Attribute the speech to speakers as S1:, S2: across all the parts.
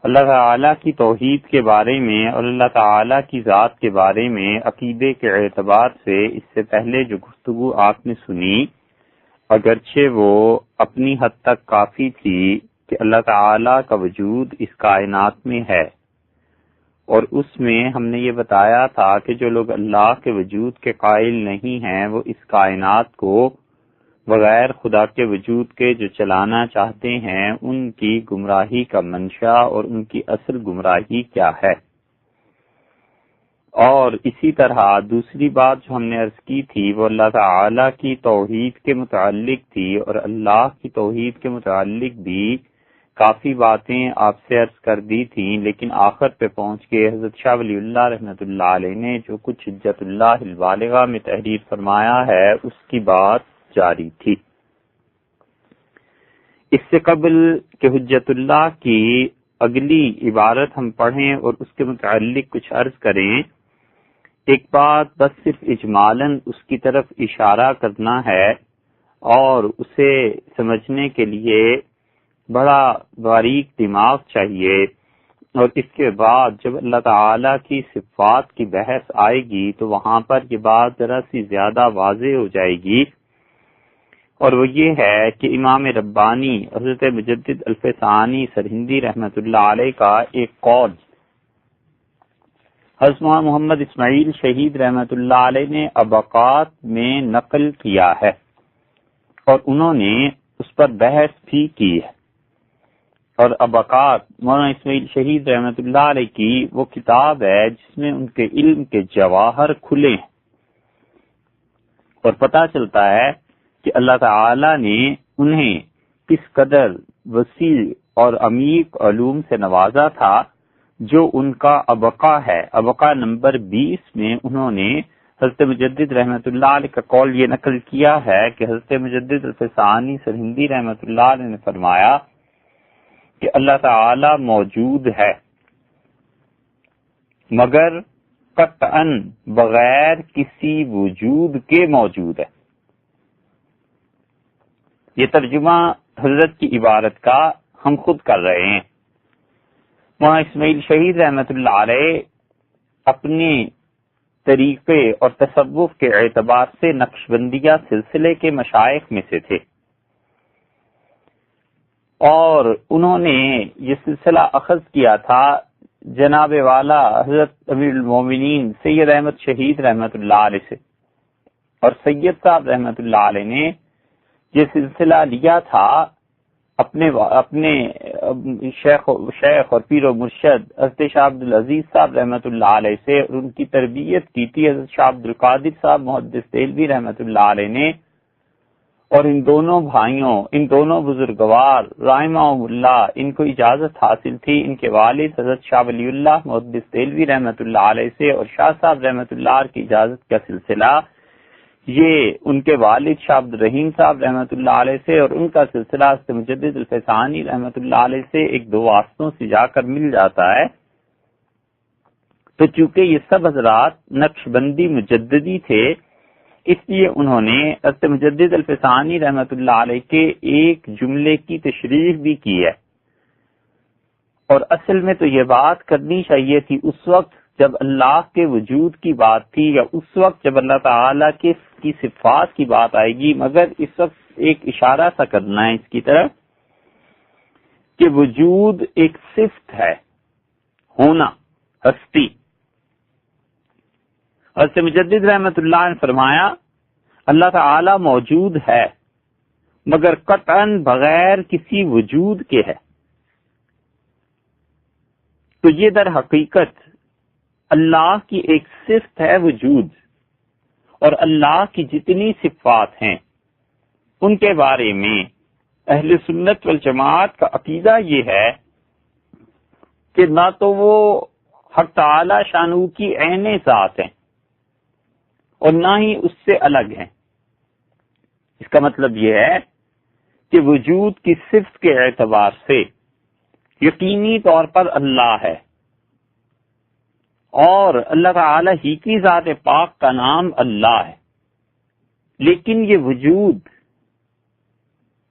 S1: اللہ تعالیٰ کی توحید کے بارے میں اور اللہ تعالیٰ کی ذات کے بارے میں عقیدے کے اعتبار سے اس سے پہلے جو گفتگو آپ نے سنی، اگرچہ وہ اپنی حد تک کافی تھی کہ اللہ تعالیٰ کا وجود اس کائنات میں ہے، اور اس میں ہم نے یہ بتایا تھا کہ جو لوگ اللہ کے وجود کے قائل نہیں ہیں وہ اس کائنات کو بغیر خدا کے وجود کے جو چلانا چاہتے ہیں ان کی گمراہی کا منشا اور ان کی اصل گمراہی کیا ہے۔ اور اسی طرح دوسری بات جو ہم نے عرض کی تھی وہ اللہ تعالی کی توحید کے متعلق تھی، اور اللہ کی توحید کے متعلق بھی کافی باتیں آپ سے عرض کر دی تھیں، لیکن آخر پہ پہنچ کے حضرت شاہ ولی اللہ رحمۃ اللہ علیہ نے جو کچھ حجت اللہ البالغہ میں تحریر فرمایا ہے اس کی بات جاری تھی۔ اس سے قبل کہ حجت اللہ کی اگلی عبارت ہم پڑھیں اور اس کے متعلق کچھ عرض کریں، ایک بات بس صرف اجمالاً اس کی طرف اشارہ کرنا ہے، اور اسے سمجھنے کے لیے بڑا باریک دماغ چاہیے، اور اس کے بعد جب اللہ تعالی کی صفات کی بحث آئے گی تو وہاں پر یہ بات ذرا سی زیادہ واضح ہو جائے گی، اور وہ یہ ہے کہ امام ربانی حضرت مجدد الفسانی سرہندی رحمۃ اللہ علیہ کا ایک قول حضرت محمد اسماعیل شہید رحمۃ اللہ علیہ نے ابقات میں نقل کیا ہے، اور انہوں نے اس پر بحث بھی کی ہے۔ اور ابقات مولانا اسماعیل شہید رحمۃ اللہ علیہ کی وہ کتاب ہے جس میں ان کے علم کے جواہر کھلے ہیں، اور پتہ چلتا ہے کہ اللہ تعالی نے انہیں کس قدر وسیع اور عمیق علوم سے نوازا تھا، جو ان کا ابقا ہے۔ ابقا نمبر 20 میں انہوں نے حضرت مجدد رحمۃ اللہ علیہ کا قول یہ نقل کیا ہے کہ حضرت مجدد الفسانی سرہندی رحمۃ اللہ علیہ نے فرمایا کہ اللہ تعالی موجود ہے، مگر قطعاً بغیر کسی وجود کے موجود ہے۔ یہ ترجمہ حضرت کی عبارت کا ہم خود کر رہے ہیں۔ مولانا اسماعیل شہید رحمۃ اللہ علیہ اپنے طریقے اور تصوف کے اعتبار سے نقشبندیہ سلسلے کے مشائخ میں سے تھے، اور انہوں نے یہ سلسلہ اخذ کیا تھا جناب والا حضرت امیر المومنین سید احمد شہید رحمۃ اللہ علیہ سے، اور سید صاحب رحمۃ اللہ علیہ نے یہ سلسلہ لیا تھا اپنے شیخ اور پیر و مرشد حضرت شاہ عبد العزیز صاحب رحمۃ اللہ علیہ سے، اور ان کی تربیت کی تھی حضرت شاہ عبد القادر صاحب محدث دہلوی رحمۃ اللہ علیہ نے، اور ان دونوں بھائیوں، ان دونوں بزرگوار رحمہ اللہ، ان کو اجازت حاصل تھی ان کے والد حضرت شاہ ولی اللہ محدث دہلوی رحمۃ اللہ علیہ سے، اور شاہ صاحب رحمۃ اللہ کی اجازت کا سلسلہ یہ ان کے والد شاہ عبد الرحیم صاحب رحمۃ اللہ علیہ سے، اور ان کا سلسلہ حضرت مجدد الفسانی رحمۃ اللہ علیہ سے ایک دو واسطوں سے جا کر مل جاتا ہے۔ تو چونکہ یہ سب حضرات نقشبندی مجددی تھے، اس لیے انہوں نے حضرت مجدد الفسانی رحمۃ اللہ علیہ کے ایک جملے کی تشریح بھی کی ہے، اور اصل میں تو یہ بات کرنی چاہیے تھی اس وقت جب اللہ کے وجود کی بات تھی، یا اس وقت جب اللہ تعالیٰ کی صفات کی بات آئے گی، مگر اس وقت ایک اشارہ سا کرنا ہے اس کی طرف کہ وجود ایک صفت ہے، ہونا، ہستی۔ حضرت مجدد رحمۃ اللہ نے فرمایا اللہ تعالی موجود ہے، مگر قطعاً بغیر کسی وجود کے ہے۔ تو یہ در حقیقت اللہ کی ایک صفت ہے وجود، اور اللہ کی جتنی صفات ہیں ان کے بارے میں اہل سنت والجماعت کا عقیدہ یہ ہے کہ نہ تو وہ حق تعالی شانہ کی عین ذات ہیں اور نہ ہی اس سے الگ ہیں۔ اس کا مطلب یہ ہے کہ وجود کی صفت کے اعتبار سے یقینی طور پر اللہ ہے، اور اللہ تعالی ہی کی ذات پاک کا نام اللہ ہے، لیکن یہ وجود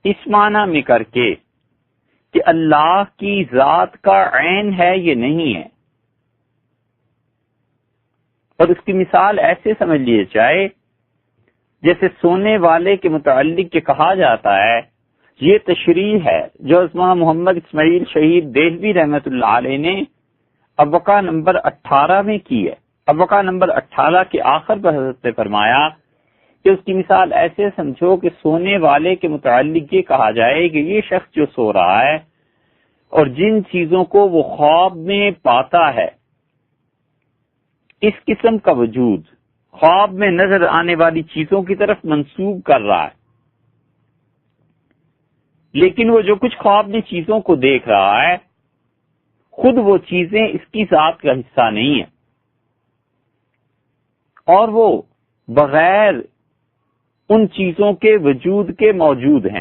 S1: اس معنی میں کر کے کہ اللہ کی ذات کا عین ہے یہ نہیں ہے. اور اس کی مثال ایسے سمجھ لیے جائے جیسے سونے والے کے متعلق کہ کہا جاتا ہے، یہ تشریح ہے جو اسمہ محمد اسماعیل شہید دہلوی رحمت اللہ علیہ نے ابقا نمبر 18 میں کی ہے. ابقا نمبر 18 کے آخر پر حضرت نے فرمایا کہ اس کی مثال ایسے سمجھو کہ سونے والے کے متعلق یہ کہا جائے کہ یہ شخص جو سو رہا ہے اور جن چیزوں کو وہ خواب میں پاتا ہے، اس قسم کا وجود خواب میں نظر آنے والی چیزوں کی طرف منسوب کر رہا ہے، لیکن وہ جو کچھ خواب میں چیزوں کو دیکھ رہا ہے خود وہ چیزیں اس کی ذات کا حصہ نہیں ہیں، اور وہ بغیر ان چیزوں کے وجود کے موجود ہیں.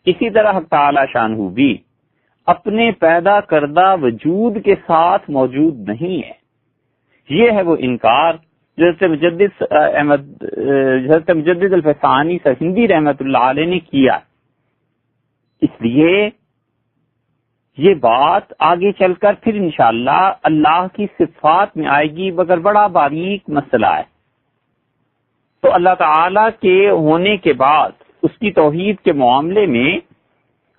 S1: اسی طرح حق تعالی شانہ بھی اپنے پیدا کردہ وجود کے ساتھ موجود نہیں ہے. یہ ہے وہ انکار جو حضرت مجدد الفسانی سندھی رحمت اللہ علیہ نے کیا. اس لیے یہ بات آگے چل کر پھر انشاءاللہ اللہ کی صفات میں آئے گی، مگر بڑا باریک مسئلہ ہے. تو اللہ تعالی کے ہونے کے بعد اس کی توحید کے معاملے میں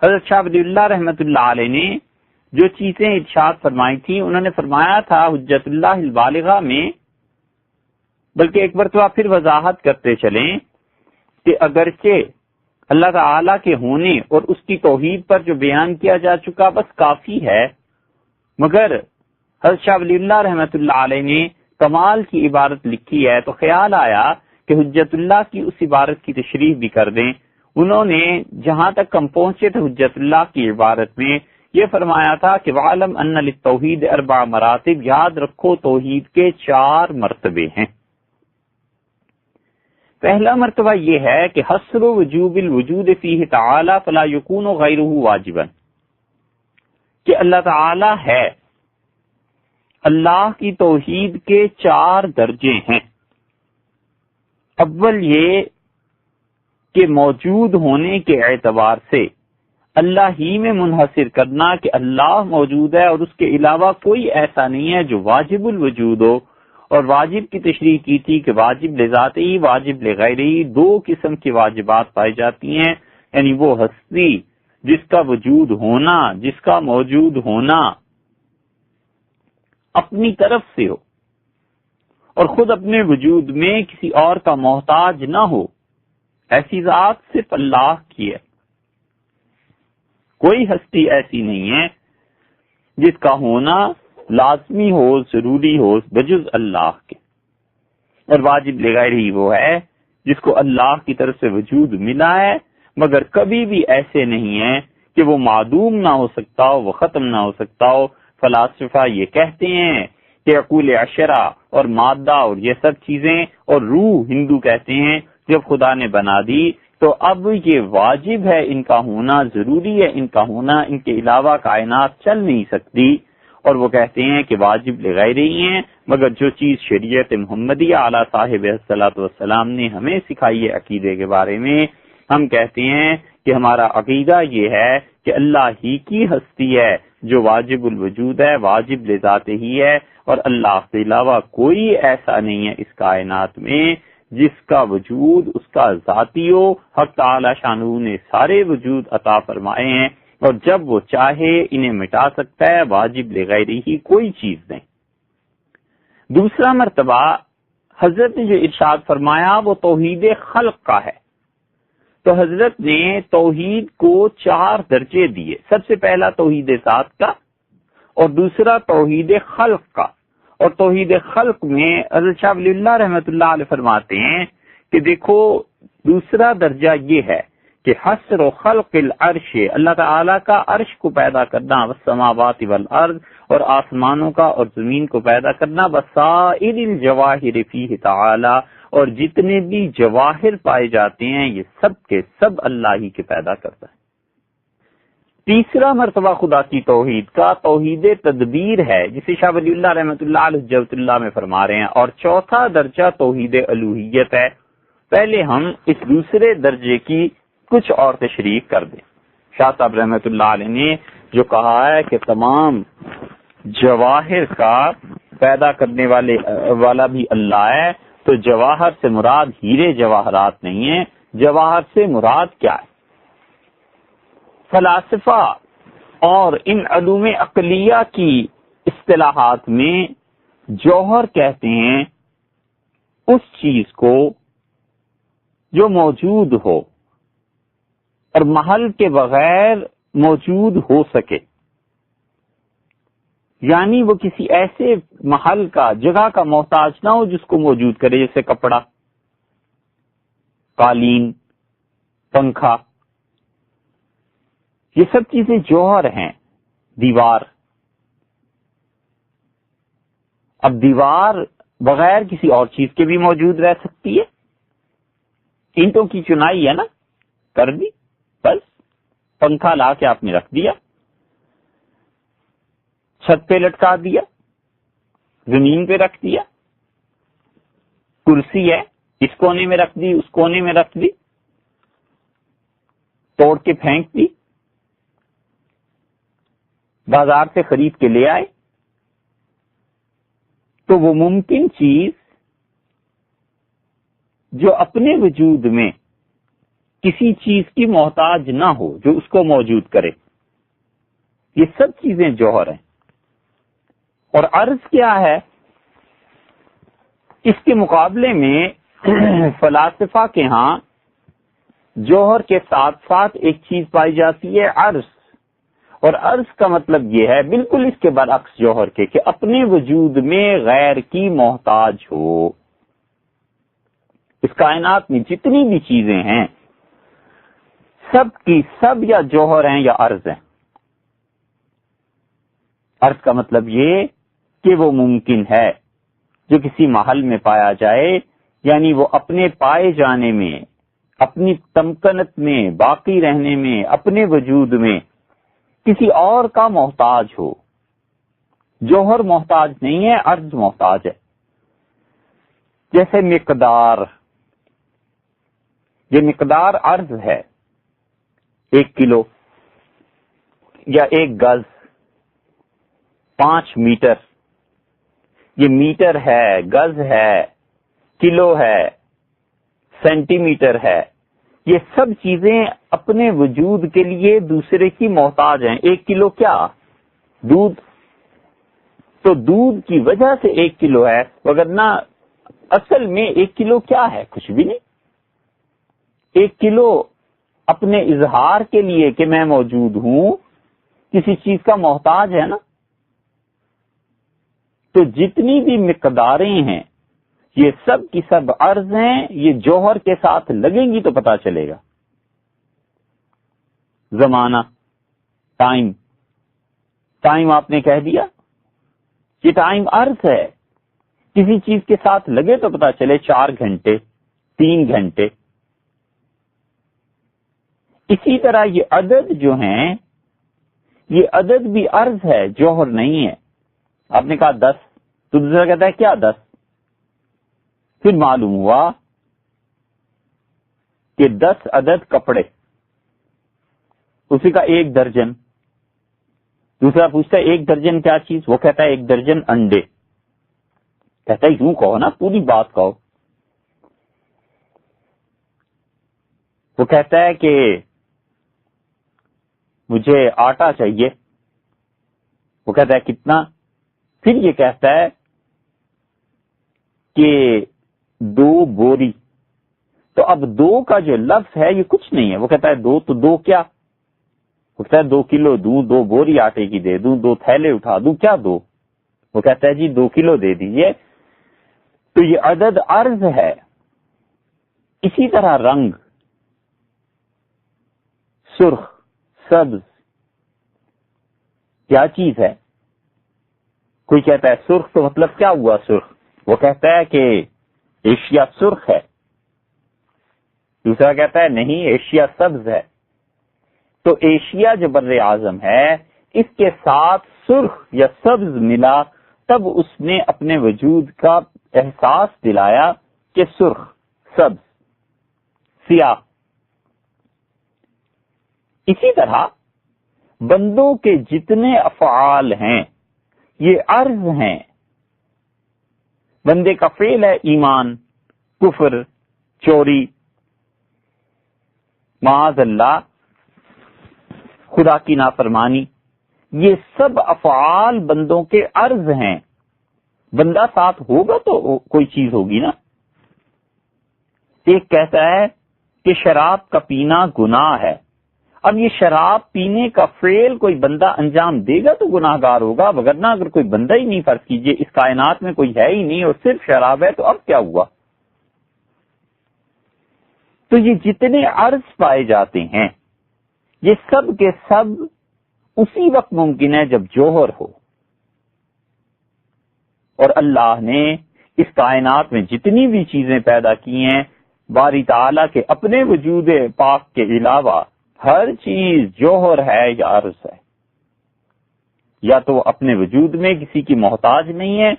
S1: حضرت شاہ ولی اللہ رحمت اللہ علیہ نے جو چیزیں ارشاد فرمائی تھی، انہوں نے فرمایا تھا حجت اللہ البالغہ میں، بلکہ ایک مرتبہ پھر وضاحت کرتے چلیں کہ اگرچہ اللہ تعالی کے ہونے اور اس کی توحید پر جو بیان کیا جا چکا بس کافی ہے، مگر حضرت شاہ ولی اللہ رحمت اللہ علیہ نے کمال کی عبارت لکھی ہے، تو خیال آیا کہ حجت اللہ کی اس عبارت کی تشریح بھی کر دیں. انہوں نے جہاں تک ہم پہنچے تھے حجت اللہ کی عبارت میں یہ فرمایا تھا کہ وَعَلَمْ أَنَّ لِلتَّوْحِيدِ 4 مراتب، یاد رکھو توحید کے 4 مرتبے ہیں. پہلا مرتبہ یہ ہے کہ حصر وجوب الوجود فیہ تعالی فلا یکون غیرہ واجبا، کہ اللہ تعالی ہے. اللہ کی توحید کے 4 درجے ہیں. اول یہ کہ موجود ہونے کے اعتبار سے اللہ ہی میں منحصر کرنا کہ اللہ موجود ہے اور اس کے علاوہ کوئی ایسا نہیں ہے جو واجب الوجود ہو. اور واجب کی تشریح کی تھی کہ واجب لذاتی، واجب لغیری، 2 قسم کی واجبات پائی جاتی ہیں. یعنی وہ ہستی جس کا وجود ہونا، جس کا موجود ہونا اپنی طرف سے ہو اور خود اپنے وجود میں کسی اور کا محتاج نہ ہو، ایسی ذات صرف اللہ کی ہے. کوئی ہستی ایسی نہیں ہے جس کا ہونا لازمی ہو، ضروری ہو بجز اللہ کے. اور واجب لغیر ہی وہ ہے جس کو اللہ کی طرف سے وجود ملا ہے، مگر کبھی بھی ایسے نہیں ہے کہ وہ معدوم نہ ہو سکتا ہو، وہ ختم نہ ہو سکتا ہو. فلاسفہ یہ کہتے ہیں کہ عقول عشرہ اور مادہ اور یہ سب چیزیں اور روح ہندو کہتے ہیں جب خدا نے بنا دی تو اب یہ واجب ہے، ان کا ہونا ضروری ہے، ان کا ہونا، ان کے علاوہ کائنات چل نہیں سکتی. اور وہ کہتے ہیں کہ واجب لغیر ہی ہیں، مگر جو چیز شریعت محمدیہ اعلیٰ صاحب الصلاۃ والسلام نے ہمیں سکھائی ہے عقیدے کے بارے میں، ہم کہتے ہیں کہ ہمارا عقیدہ یہ ہے کہ اللہ ہی کی ہستی ہے جو واجب الوجود ہے، واجب لذات ہی ہے، اور اللہ کے علاوہ کوئی ایسا نہیں ہے اس کائنات میں جس کا وجود اس کا ذاتی ہو. حق تعالی شانہ نے سارے وجود عطا فرمائے ہیں اور جب وہ چاہے انہیں مٹا سکتا ہے، واجب لغیر ہی کوئی چیز نہیں. دوسرا مرتبہ حضرت نے جو ارشاد فرمایا وہ توحید خلق کا ہے. تو حضرت نے توحید کو 4 درجے دیے. سب سے پہلا توحید ذات کا اور دوسرا توحید خلق کا. اور توحید خلق میں حضرت شاہ ولی اللہ رحمت اللہ علیہ فرماتے ہیں کہ دیکھو دوسرا درجہ یہ ہے کہ حصر و خلق العرش، اللہ تعالیٰ کا عرش کو پیدا کرنا، والسماوات والارض، اور آسمانوں کا اور زمین کو پیدا کرنا، وسائر الجواہر فیہ تعالی، اور جتنے بھی جواہر پائے جاتے ہیں یہ سب کے سب اللہ ہی کے پیدا کرتا ہے. تیسرا مرتبہ خدا کی توحید کا توحید تدبیر ہے جسے شاہ ولی اللہ رحمۃ اللہ علیہ حجت اللہ میں فرما رہے ہیں. اور چوتھا درجہ توحید الوہیت ہے. پہلے ہم اس دوسرے درجے کی کچھ اور تشریح کر دیں. شاہ صاحب رحمۃ اللہ علیہ نے جو کہا ہے کہ تمام جواہر کا پیدا کرنے والا بھی اللہ ہے، تو جواہر سے مراد ہیرے جواہرات نہیں ہیں، جواہر سے مراد کیا ہے؟ فلاسفہ اور ان علوم عقلیہ کی اصطلاحات میں جوہر کہتے ہیں اس چیز کو جو موجود ہو اور محل کے بغیر موجود ہو سکے، یعنی وہ کسی ایسے محل کا، جگہ کا محتاج نہ ہو جس کو موجود کرے، جیسے کپڑا، قالین، پنکھا، یہ سب چیزیں جوہر ہیں۔ دیوار، اب دیوار بغیر کسی اور چیز کے بھی موجود رہ سکتی ہے، اینٹوں کی چنائی ہے نا، کر دی، بس پنکھا لا کے آپ نے رکھ دیا، چھت پہ لٹکا دیا، زمین پہ رکھ دیا، کرسی ہے، اس کونے میں رکھ دی، اس کونے میں رکھ دی، توڑ کے پھینک دی، بازار سے خرید کے لے آئے، تو وہ ممکن چیز جو اپنے وجود میں کسی چیز کی محتاج نہ ہو، جو اس کو موجود کرے، یہ سب چیزیں جوہر ہیں۔ اور عرض کیا ہے؟ اس کے مقابلے میں فلاسفہ کے ہاں جوہر کے ساتھ ساتھ ایک چیز پائی جاتی ہے، عرض، اور عرض کا مطلب یہ ہے بالکل اس کے برعکس جوہر کے، کہ اپنے وجود میں غیر کی محتاج ہو۔ اس کائنات میں جتنی بھی چیزیں ہیں سب کی سب یا جوہر ہیں یا عرض ہیں۔ عرض کا مطلب یہ کہ وہ ممکن ہے جو کسی محل میں پایا جائے، یعنی وہ اپنے پائے جانے میں، اپنی تمکنت میں، باقی رہنے میں، اپنے وجود میں کسی اور کا محتاج ہو۔ جوہر محتاج نہیں ہے، عرض محتاج ہے۔ جیسے مقدار، یہ مقدار عرض ہے، 1 کلو یا 1 گز، 5 میٹر، یہ میٹر ہے، گز ہے، کلو ہے، سینٹی میٹر ہے، یہ سب چیزیں اپنے وجود کے لیے دوسرے کی محتاج ہیں۔ 1 کلو کیا؟ دودھ، تو دودھ کی وجہ سے 1 کلو ہے، وگرنہ اصل میں 1 کلو کیا ہے؟ کچھ بھی نہیں۔ 1 کلو اپنے اظہار کے لیے کہ میں موجود ہوں کسی چیز کا محتاج ہے نا۔ تو جتنی بھی مقداریں ہیں یہ سب کی سب عرض ہیں، یہ جوہر کے ساتھ لگیں گی تو پتا چلے گا۔ زمانہ، ٹائم، ٹائم آپ نے کہہ دیا، یہ ٹائم عرض ہے، کسی چیز کے ساتھ لگے تو پتا چلے 4 گھنٹے، 3 گھنٹے۔ اسی طرح یہ عدد جو ہیں، یہ عدد بھی عرض ہے، جوہر نہیں ہے۔ آپ نے کہا 10، تو دوسرا کہتا ہے کیا 10؟ پھر معلوم ہوا کہ 10 عدد کپڑے، اسی کا 1 درجن۔ دوسرا پوچھتا ہے 1 درجن کیا چیز؟ وہ کہتا ہے 1 درجن انڈے۔ کہتا ہے یوں کہو نا، پوری بات کہو۔ وہ کہتا ہے کہ مجھے آٹا چاہیے۔ وہ کہتا ہے کتنا؟ پھر یہ کہتا ہے کہ 2 بوری۔ تو اب 2 کا جو لفظ ہے یہ کچھ نہیں ہے۔ وہ کہتا ہے 2 تو 2 کیا؟ وہ کہتا ہے 2 کلو دوں، 2 بوری آٹے کی دے دوں، 2 تھیلے اٹھا دوں، کیا دو؟ وہ کہتا ہے جی 2 کلو دے دیجئے۔ تو یہ عدد عرض ہے۔ اسی طرح رنگ، سرخ، سبز، کیا چیز ہے؟ کوئی کہتا ہے سرخ، تو مطلب کیا ہوا سرخ؟ وہ کہتا ہے کہ ایشیا سرخ ہے۔ دوسرا کہتا ہے نہیں، ایشیا سبز ہے۔ تو ایشیا جو بر اعظم ہے، اس کے ساتھ سرخ یا سبز ملا، تب اس نے اپنے وجود کا احساس دلایا کہ سرخ، سبز، سیاہ۔ اسی طرح بندوں کے جتنے افعال ہیں یہ عرض ہیں. بندے کا فعل ہے ایمان، کفر، چوری، معاذ اللہ خدا کی نافرمانی، یہ سب افعال بندوں کے عرض ہیں. بندہ ساتھ ہوگا تو کوئی چیز ہوگی نا. ایک کہتا ہے کہ شراب کا پینا گناہ ہے. اب یہ شراب پینے کا فعل کوئی بندہ انجام دے گا تو گناہ گار ہوگا، وگرنہ اگر کوئی بندہ ہی نہیں، فرض کیجئے اس کائنات میں کوئی ہے ہی نہیں اور صرف شراب ہے، تو اب کیا ہوا؟ تو یہ جتنے عرض پائے جاتے ہیں یہ سب کے سب اسی وقت ممکن ہے جب جوہر ہو. اور اللہ نے اس کائنات میں جتنی بھی چیزیں پیدا کی ہیں، باری تعالیٰ کے اپنے وجود پاک کے علاوہ ہر چیز جوہر ہے یا عرض ہے. یا تو اپنے وجود میں کسی کی محتاج نہیں ہے،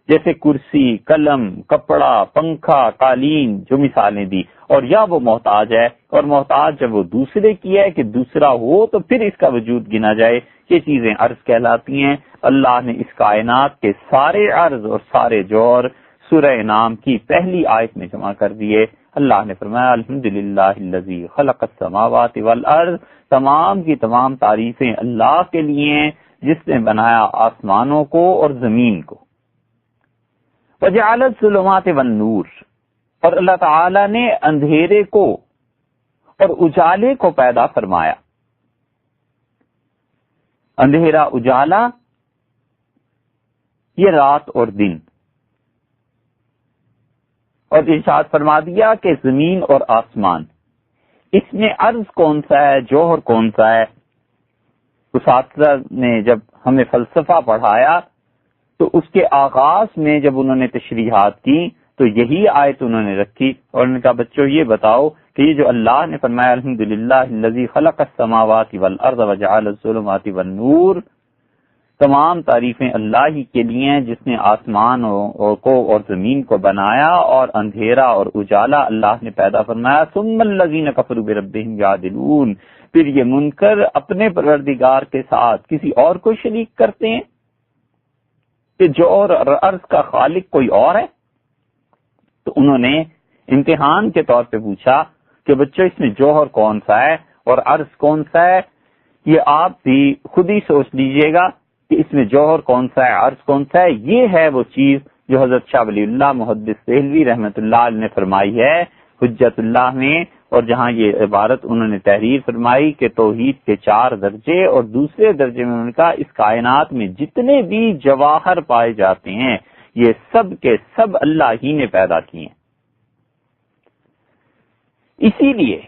S1: جیسے کرسی، قلم، کپڑا، پنکھا، قالین جو مثالیں دی، اور یا وہ محتاج ہے، اور محتاج جب وہ دوسرے کی ہے کہ دوسرا ہو تو پھر اس کا وجود گنا جائے. یہ چیزیں عرض کہلاتی ہیں. اللہ نے اس کائنات کے سارے عرض اور سارے جوہر سورہ انعام کی پہلی آیت میں جمع کر دیے. اللہ نے فرمایا الحمدللہ الذی خلق السماوات والارض، تمام کی تمام تعریفیں اللہ کے لیے ہیں جس نے بنایا آسمانوں کو اور زمین کو. وجعل الظلمات والنور، اور اللہ تعالی نے اندھیرے کو اور اجالے کو پیدا فرمایا. اندھیرا، اجالا یہ رات اور دن. اور ارشاد فرما دیا کہ زمین اور آسمان، اس میں عرض کون سا ہے، جوہر کون سا ہے. اساتذہ نے جب ہمیں فلسفہ پڑھایا تو اس کے آغاز میں جب انہوں نے تشریحات کی تو یہی آیت انہوں نے رکھی اور انہوں نے کہا بچوں یہ بتاؤ کہ یہ جو اللہ نے فرمایا الحمدللہ الذی خلق السماوات والارض وجعل الظلمات والنور، تمام تعریفیں اللہ ہی کے لیے ہیں جس نے آسمان کو اور زمین کو بنایا، اور اندھیرا اور اجالا اللہ نے پیدا فرمایا. ثم الذین کفروا بربہم یعدلون، پھر یہ منکر اپنے پروردگار کے ساتھ کسی اور کو شریک کرتے ہیں کہ جوہر اور عرض کا خالق کوئی اور ہے. تو انہوں نے امتحان کے طور پہ پوچھا کہ بچوں اس میں جوہر کون سا ہے اور عرض کون سا ہے. یہ آپ بھی خود ہی سوچ لیجئے گا کہ اس میں جوہر کون سا ہے، عرض کون سا ہے. یہ ہے وہ چیز جو حضرت شاہ ولی اللہ محدث دہلوی رحمۃ اللہ علیہ نے فرمائی ہے حجت اللہ میں، اور جہاں یہ عبارت انہوں نے تحریر فرمائی کہ توحید کے 4 درجے، اور دوسرے درجے میں انہوں نے کہا اس کائنات میں جتنے بھی جواہر پائے جاتے ہیں یہ سب کے سب اللہ ہی نے پیدا کیے. اسی لیے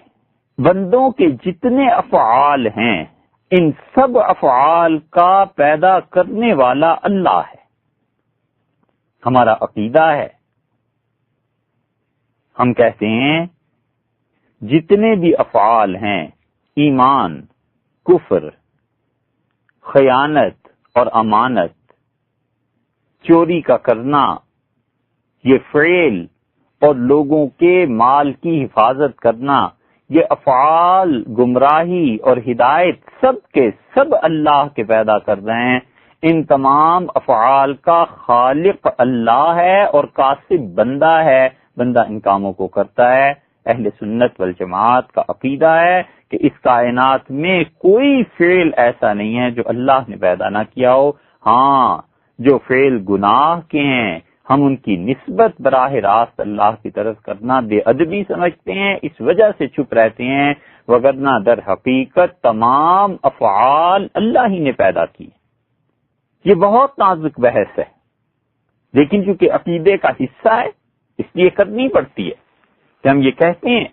S1: بندوں کے جتنے افعال ہیں ان سب افعال کا پیدا کرنے والا اللہ ہے. ہمارا عقیدہ ہے، ہم کہتے ہیں جتنے بھی افعال ہیں، ایمان، کفر، خیانت اور امانت، چوری کا کرنا، یہ فعل، اور لوگوں کے مال کی حفاظت کرنا، یہ افعال گمراہی اور ہدایت سب کے سب اللہ کے پیدا کر رہے ہیں. ان تمام افعال کا خالق اللہ ہے اور کاسب بندہ ہے، بندہ ان کاموں کو کرتا ہے. اہل سنت والجماعت کا عقیدہ ہے کہ اس کائنات میں کوئی فعل ایسا نہیں ہے جو اللہ نے پیدا نہ کیا ہو. ہاں جو فعل گناہ کے ہیں ہم ان کی نسبت براہ راست اللہ کی طرف کرنا بے ادبی سمجھتے ہیں، اس وجہ سے چپ رہتے ہیں، وگرنہ در حقیقت تمام افعال اللہ ہی نے پیدا کی. یہ بہت نازک بحث ہے لیکن چونکہ عقیدے کا حصہ ہے اس لیے کرنی پڑتی ہے کہ ہم یہ کہتے ہیں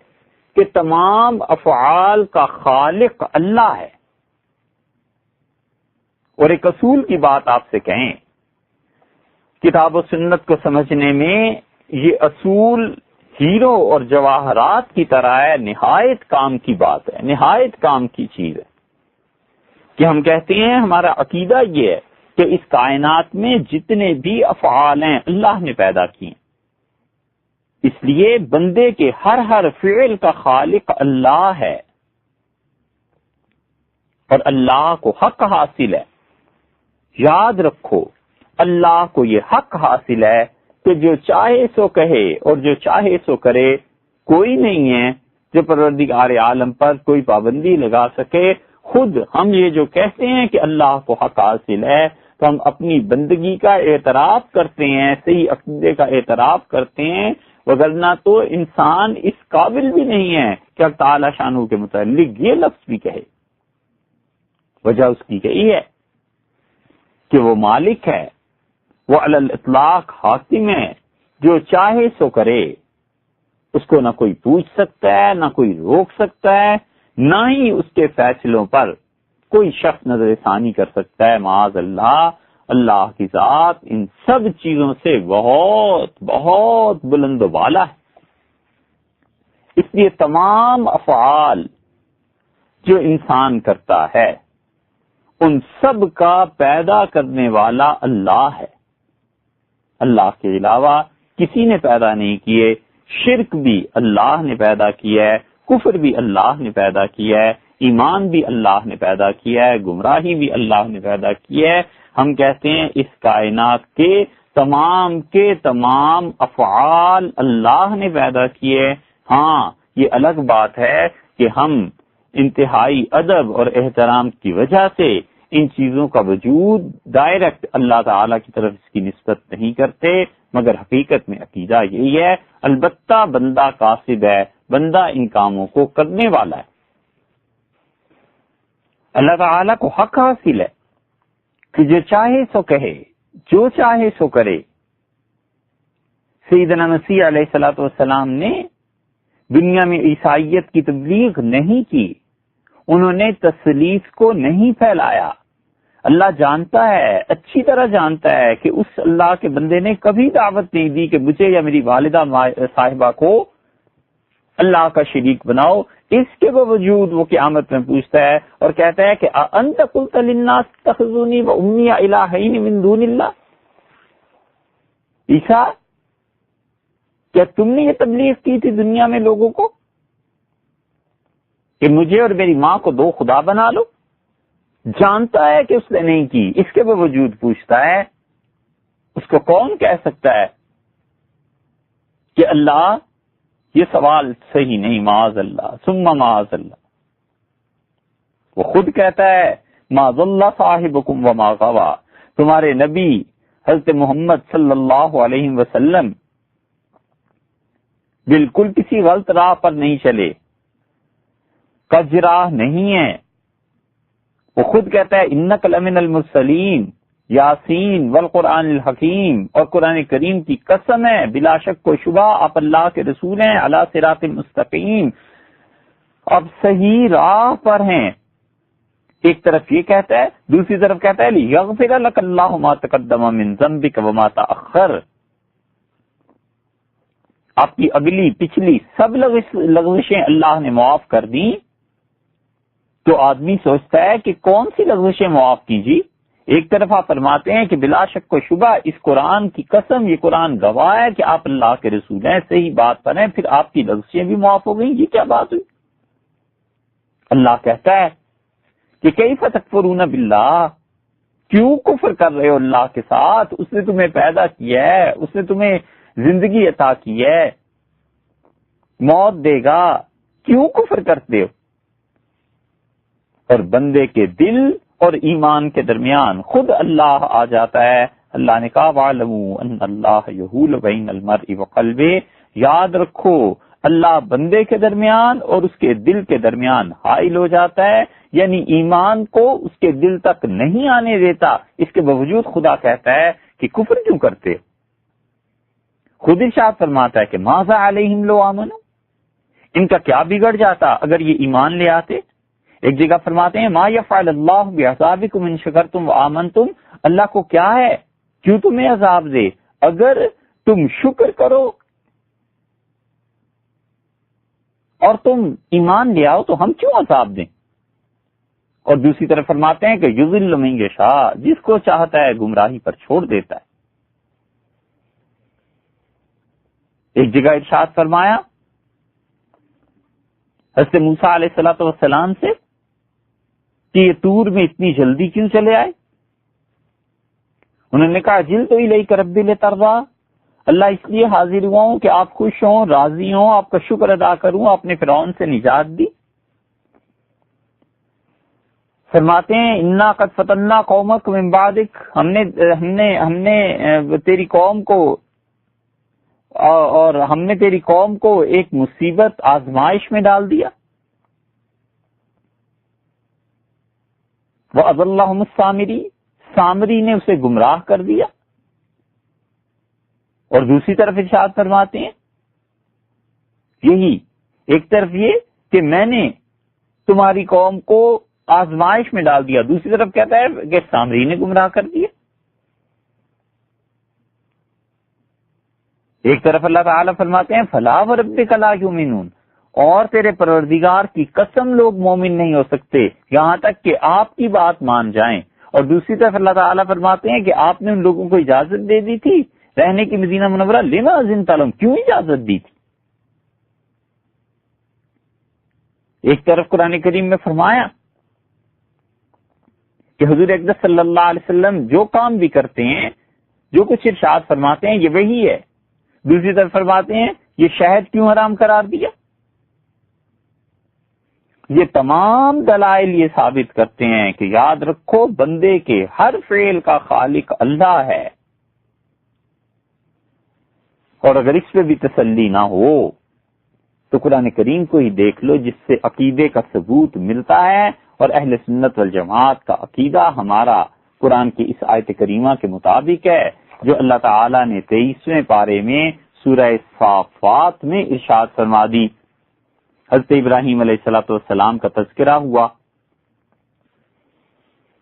S1: کہ تمام افعال کا خالق اللہ ہے. اور ایک اصول کی بات آپ سے کہیں، کتاب و سنت کو سمجھنے میں یہ اصول ہیرو اور جواہرات کی طرح ہے، نہایت کام کی بات ہے، نہایت کام کی چیز ہے کہ ہم کہتے ہیں ہمارا عقیدہ یہ ہے کہ اس کائنات میں جتنے بھی افعال ہیں اللہ نے پیدا کیے، اس لیے بندے کے ہر فعل کا خالق اللہ ہے. اور اللہ کو حق حاصل ہے. یاد رکھو اللہ کو یہ حق حاصل ہے کہ جو چاہے سو کہے اور جو چاہے سو کرے. کوئی نہیں ہے جو پروردگار عالم پر کوئی پابندی لگا سکے. خود ہم یہ جو کہتے ہیں کہ اللہ کو حق حاصل ہے تو ہم اپنی بندگی کا اعتراف کرتے ہیں, صحیح عقیدے کا اعتراف کرتے ہیں, وگرنہ تو انسان اس قابل بھی نہیں ہے کہ اللہ تعالی شانہ کے متعلق یہ لفظ بھی کہے. وجہ اس کی یہی ہے کہ وہ مالک ہے, وہ علی الاطلاق حاکم ہے, جو چاہے سو کرے. اس کو نہ کوئی پوچھ سکتا ہے, نہ کوئی روک سکتا ہے, نہ ہی اس کے فیصلوں پر کوئی شخص نظر ثانی کر سکتا ہے. معاذ اللہ, اللہ کی ذات ان سب چیزوں سے بہت بہت بلند و بالا ہے. اس لیے تمام افعال جو انسان کرتا ہے ان سب کا پیدا کرنے والا اللہ ہے. اللہ کے علاوہ کسی نے پیدا نہیں کیے. شرک بھی اللہ نے پیدا کیا ہے, کفر بھی اللہ نے پیدا کیا ہے, ایمان بھی اللہ نے پیدا کیا ہے, گمراہی بھی اللہ نے پیدا کیا ہے. ہم کہتے ہیں اس کائنات کے تمام افعال اللہ نے پیدا کیے. ہاں یہ الگ بات ہے کہ ہم انتہائی ادب اور احترام کی وجہ سے ان چیزوں کا وجود ڈائریکٹ اللہ تعالی کی طرف اس کی نسبت نہیں کرتے, مگر حقیقت میں عقیدہ یہی ہے. البتہ بندہ قاصد ہے, بندہ ان کاموں کو کرنے والا ہے. اللہ تعالی کو حق حاصل ہے کہ جو چاہے سو کہے, جو چاہے سو کرے. سیدنا مسیح علیہ الصلوۃ والسلام نے دنیا میں عیسائیت کی تبلیغ نہیں کی, انہوں نے تثلیث کو نہیں پھیلایا. اللہ جانتا ہے, اچھی طرح جانتا ہے کہ اس اللہ کے بندے نے کبھی دعوت نہیں دی کہ مجھے یا میری والدہ صاحبہ کو اللہ کا شریک بناؤ. اس کے باوجود وہ قیامت میں پوچھتا ہے اور کہتا ہے کہ انت قلت للناس اتخذونی و امی الہین من دون اللہ. عیسیٰ, کیا تم نے یہ تبلیغ کی تھی دنیا میں لوگوں کو کہ مجھے اور میری ماں کو دو خدا بنا لو؟ جانتا ہے کہ اس نے نہیں کی, اس کے باوجود پوچھتا ہے. اس کو کون کہہ سکتا ہے کہ اللہ یہ سوال صحیح نہیں؟ معاذ اللہ ثم معاذ اللہ. وہ خود کہتا ہے ما ضل صاحبکم وما غوا, تمہارے نبی حضرت محمد صلی اللہ علیہ وسلم بالکل کسی غلط راہ پر نہیں چلے, کج راہ نہیں ہے. وہ خود کہتا ہے انک لمن المرسلین, یاسین والقرآن الحکیم, اور قرآن کریم کی قسم ہے بلا شک و شبہ آپ اللہ کے رسول ہیں, علی صراط مستقیم, اب صحیح راہ پر ہیں. ایک طرف یہ کہتا ہے, دوسری طرف کہتا ہے لیغفر لک اللہ ما تقدم من ذنبک وما تأخر, آپ کی اگلی پچھلی سب لغزشیں اللہ نے معاف کر دی. تو آدمی سوچتا ہے کہ کون سی لغزشیں معاف کیجی. ایک طرف آپ فرماتے ہیں کہ بلا شک و شبہ اس قرآن کی قسم, یہ قرآن گواہ ہے کہ آپ اللہ کے رسول ہیں, صحیح بات پر ہیں, پھر آپ کی لغزشیں بھی معاف ہو گئیں. یہ کیا بات ہوئی؟ اللہ کہتا ہے کہ کیف تکفرون باللہ, کیوں کفر کر رہے ہو اللہ کے ساتھ؟ اس نے تمہیں پیدا کیا ہے, اس نے تمہیں زندگی عطا کی ہے, موت دے گا, کیوں کفر کرتے ہو؟ اور بندے کے دل اور ایمان کے درمیان خود اللہ آ جاتا ہے. اللہ نے کہا وَاعْلَمُوا أَنَّ اللَّهَ يَحُولُ بَيْنَ الْمَرْءِ وَقَلْبِهِ, یاد رکھو اللہ بندے کے درمیان اور اس کے دل کے درمیان حائل ہو جاتا ہے, یعنی ایمان کو اس کے دل تک نہیں آنے دیتا. اس کے باوجود خدا کہتا ہے کہ کفر کیوں کرتے ہو؟ خود ارشاد فرماتا ہے کہ ماذا علیہم لو آمنوا, ان کا کیا بگڑ جاتا اگر یہ ایمان لے آتے. ایک جگہ فرماتے ہیں ما یفعل اللہ بعذابکم ان شکرتم وآمنتم, اللہ کو کیا ہے کیوں تمہیں عذاب دے اگر تم شکر کرو اور تم ایمان لے آؤ تو ہم کیوں عذاب دیں. اور دوسری طرف فرماتے ہیں کہ یضل من یشاء, جس کو چاہتا ہے گمراہی پر چھوڑ دیتا ہے. ایک جگہ ارشاد فرمایا حضرت موسیٰ علیہ الصلوۃ والسلام سے کہ یہ طور میں اتنی جلدی کیوں چلے آئے؟ انہوں نے کہا جل تو الیک ربی لترضی، اللہ اس لیے حاضر ہوا ہوں کہ آپ خوش ہوں، راضی ہوں، آپ کا شکر ادا کروں، آپ نے فرعون سے نجات دی۔ فرماتے ہیں انا قد فتنا قومک من بعدک، ہم نے تیری قوم کو اور ہم نے تیری قوم کو ایک مصیبت آزمائش میں ڈال دیا۔ وَأَضَلَّهُمُ السَّامِرِي، سامری نے اسے گمراہ کر دیا۔ اور دوسری طرف ارشاد فرماتے ہیں یہی، ایک طرف یہ کہ میں نے تمہاری قوم کو آزمائش میں ڈال دیا، دوسری طرف کہتا ہے کہ سامری نے گمراہ کر دیا۔ ایک طرف اللہ تعالیٰ فرماتے ہیں فَلَا وَرَبِّكَ لَا يُؤْمِنُونَ، اور تیرے پروردگار کی قسم لوگ مومن نہیں ہو سکتے یہاں تک کہ آپ کی بات مان جائیں۔ اور دوسری طرف اللہ تعالیٰ فرماتے ہیں کہ آپ نے ان لوگوں کو اجازت دے دی تھی رہنے کی مدینہ منورہ، لما اذنت لهم، کیوں اجازت دی تھی؟ ایک طرف قرآن کریم میں فرمایا کہ حضور اقدس صلی اللہ علیہ وسلم جو کام بھی کرتے ہیں، جو کچھ ارشاد فرماتے ہیں یہ وہی ہے، دوسری طرف فرماتے ہیں یہ شہد کیوں حرام قرار دیا؟ یہ تمام دلائل یہ ثابت کرتے ہیں کہ یاد رکھو بندے کے ہر فعل کا خالق اللہ ہے، اور اگر اس پہ بھی تسلی نہ ہو تو قرآن کریم کو ہی دیکھ لو جس سے عقیدے کا ثبوت ملتا ہے، اور اہل سنت والجماعت کا عقیدہ ہمارا قرآن کی اس آیت کریمہ کے مطابق ہے جو اللہ تعالیٰ نے 23ویں پارے میں سورہ صافات میں ارشاد فرما دی۔ حضرت ابراہیم علیہ الصلوۃ والسلام کا تذکرہ ہوا،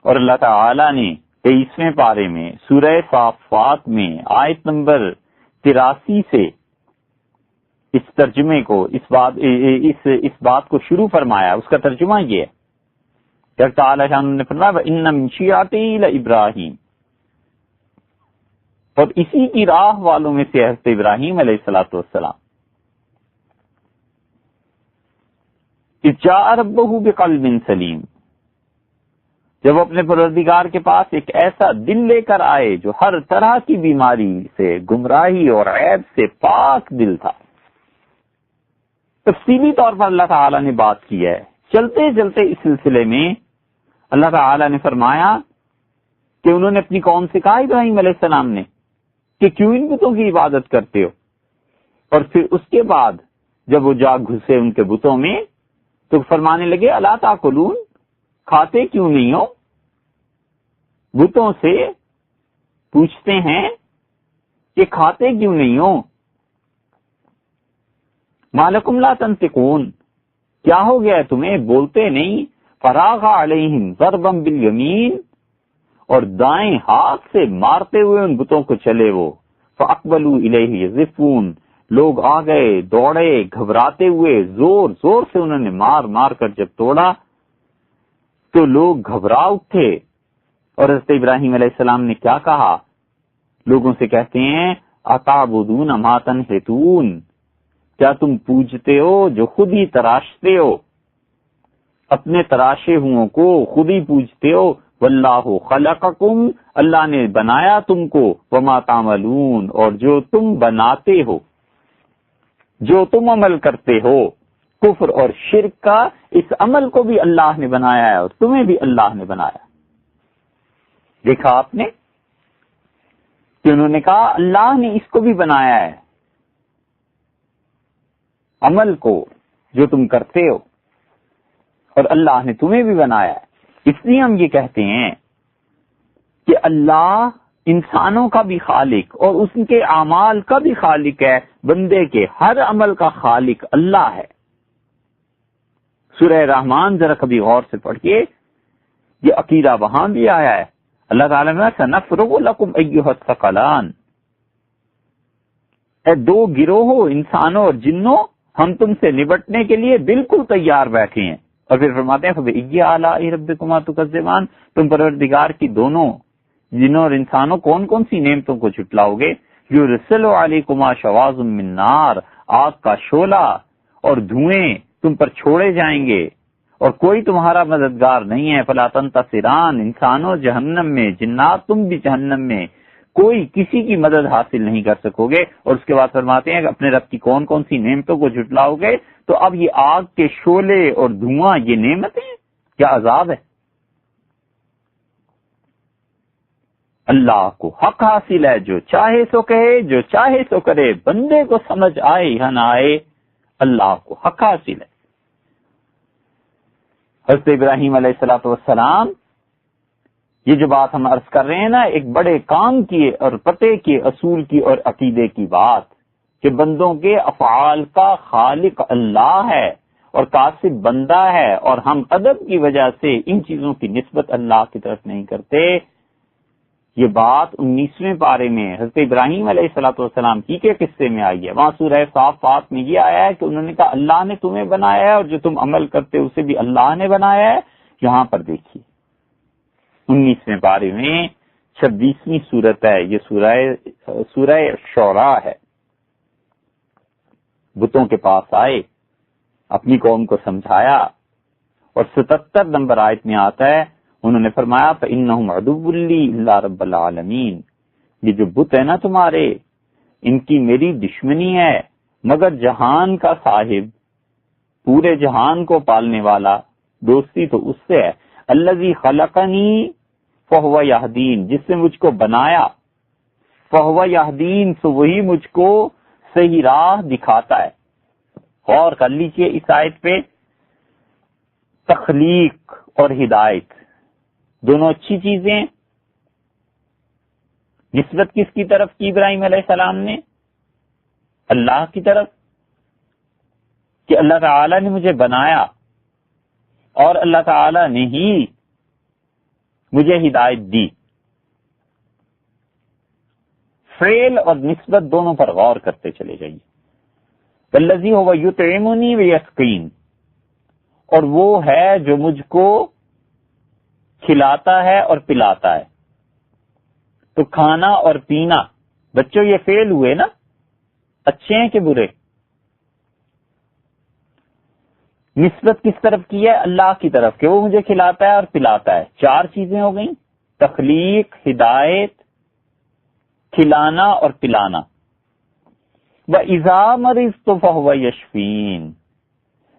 S1: اور اللہ تعالیٰ نے 23ویں پارے میں سورہ صافات میں آیت نمبر 83 سے اس ترجمے کو اس بات کو شروع فرمایا۔ اس کا ترجمہ یہ ہے کہ اللہ تعالیٰ نے فرمایا وَإِنَّ مِن شِيَعَتِهِ لَإِبْرَاهِيمَ، اور اسی کی راہ والوں میں سے حضرت ابراہیم علیہ الصلوۃ والسلام۔ اذ جاء ربہ بقلب سلیم، جب اپنے پروردگار کے پاس ایک ایسا دل لے کر آئے جو ہر طرح کی بیماری سے، گمراہی اور عیب سے پاک دل تھا۔ تفصیلی طور پر اللہ تعالیٰ نے بات کی ہے۔ چلتے چلتے اس سلسلے میں اللہ تعالیٰ نے فرمایا کہ انہوں نے اپنی قوم سے کہا ابراہیم علیہ السلام نے کہ کیوں ان بتوں کی عبادت کرتے ہو، اور پھر اس کے بعد جب وہ جا گھسے ان کے بتوں میں تو فرمانے لگے الا تاکلون، کھاتے کیوں نہیں ہو؟ بتوں سے پوچھتے ہیں کہ کھاتے کیوں نہیں ہو؟ ما لکم لا تنطقون، کیا ہو گیا ہے تمہیں، بولتے نہیں؟ فراغ علیہم ضربا بالیمین، اور دائیں ہاتھ سے مارتے ہوئے ان بتوں کو چلے وہ۔ فاقبلوا الیہ یزفون، لوگ آ گئے دوڑے گھبراتے ہوئے، زور زور سے انہوں نے مار مار کر جب توڑا تو لوگ گھبرا اٹھے۔ اور حضرت ابراہیم علیہ السلام نے کیا کہا؟ لوگوں سے کہتے ہیں اتعبدون ما تنحتون، کیا تم پوجتے ہو جو خود ہی تراشتے ہو، اپنے تراشے ہوں کو خود ہی پوجتے ہو۔ واللہ خلقکم، اللہ نے بنایا تم کو، وما تعملون، اور جو تم بناتے ہو، جو تم عمل کرتے ہو کفر اور شرک کا، اس عمل کو بھی اللہ نے بنایا ہے اور تمہیں بھی اللہ نے بنایا۔ دیکھا آپ نے کہ انہوں نے کہا اللہ نے اس کو بھی بنایا ہے، عمل کو جو تم کرتے ہو، اور اللہ نے تمہیں بھی بنایا ہے۔ اس لیے ہم یہ کہتے ہیں کہ اللہ انسانوں کا بھی خالق اور اس کے اعمال کا بھی خالق ہے، بندے کے ہر عمل کا خالق اللہ ہے۔ سورہ رحمان ذرا کبھی غور سے پڑھیے، یہ عقیدہ وہاں بھی آیا ہے۔ اللہ تعالیٰ نے سنفرغ لکم ایھا الثقلان، اے دو گروہوں انسانوں اور جنوں، ہم تم سے نبٹنے کے لیے بالکل تیار بیٹھے ہیں۔ اور پھر فرماتے ہیں فَبِأَيِّ آلَاءِ رَبِّكُمَا تُكَذِّبَانِ، تم پروردگار کی دونوں جنوں اور انسانوں کون کون سی نعمتوں کو جھٹلاؤ گے؟ یُرْسِلُ عَلَيْكُمَا شَوَاظٌ مِّن نَّارٍ، آگ کا شعلہ اور دھوئیں تم پر چھوڑے جائیں گے، اور کوئی تمہارا مددگار نہیں ہے. فلا تنتصران، انسانوں جہنم میں، جنات تم بھی جہنم میں، کوئی کسی کی مدد حاصل نہیں کر سکو گے. اور اس کے بعد فرماتے ہیں کہ اپنے رب کی کون کون سی نعمتوں کو جھٹلاؤ گے. تو اب یہ آگ کے شعلے اور دھواں یہ نعمتیں کیا عذاب ہے؟ اللہ کو حق حاصل ہے، جو چاہے سو کہے، جو چاہے سو کرے، بندے کو سمجھ آئے یا نہ آئے، اللہ کو حق حاصل ہے. حضرت ابراہیم علیہ الصلوۃ والسلام، یہ جو بات ہم عرض کر رہے ہیں نا، ایک بڑے کام کی اور پتے کے اصول کی اور عقیدے کی بات، کہ بندوں کے افعال کا خالق اللہ ہے اور کاسب بندہ ہے، اور ہم ادب کی وجہ سے ان چیزوں کی نسبت اللہ کی طرف نہیں کرتے. یہ بات 19ویں پارے میں حضرت ابراہیم علیہ الصلوۃ والسلام کی کے قصے میں آئی ہے. وہاں سورہ صافات میں یہ آیا ہے کہ انہوں نے کہا اللہ نے تمہیں بنایا ہے اور جو تم عمل کرتے اسے بھی اللہ نے بنایا ہے. یہاں پر دیکھیے 19ویں پارے میں 26ویں سورت ہے، یہ سورہ شعراء ہے. بتوں کے پاس آئے، اپنی قوم کو سمجھایا، اور 77 نمبر آیت میں آتا ہے انہوں نے فرمایا فَإِنَّهُمْ عَدُوٌّ لِّي إِلَّا رَبَّ الْعَالَمِينَ، یہ جو بت ہے نا تمہارے، ان کی میری دشمنی ہے مگر جہان کا صاحب، پورے جہان کو پالنے والا. دوستی تو اس سے ہے. الذی خلقنی فہو یہدین، جس نے مجھ کو بنایا، فہو یہدین، تو وہی مجھ کو صحیح راہ دکھاتا ہے. غور کر لیجیے اس آیت پہ، تخلیق اور ہدایت دونوں اچھی چیزیں. نسبت کس کی طرف کی ابراہیم علیہ السلام نے؟ اللہ کی طرف، کہ اللہ تعالی نے مجھے بنایا اور اللہ تعالی نے ہی مجھے ہدایت دی. فعل اور نسبت دونوں پر غور کرتے چلے جائیے. والذی هو یطعمنی ویسقین، اور وہ ہے جو مجھ کو کھلاتا ہے اور پلاتا ہے. تو کھانا اور پینا، بچوں یہ فعل ہوئے نا، اچھے ہیں کہ برے؟ نسبت کس طرف کی ہے؟ اللہ کی طرف، کہ وہ مجھے کھلاتا ہے اور پلاتا ہے. 4 چیزیں ہو گئیں، تخلیق، ہدایت، کھلانا اور پلانا. وَإِذَا مَرِضْتُ فَهُوَ يَشْفِينِ،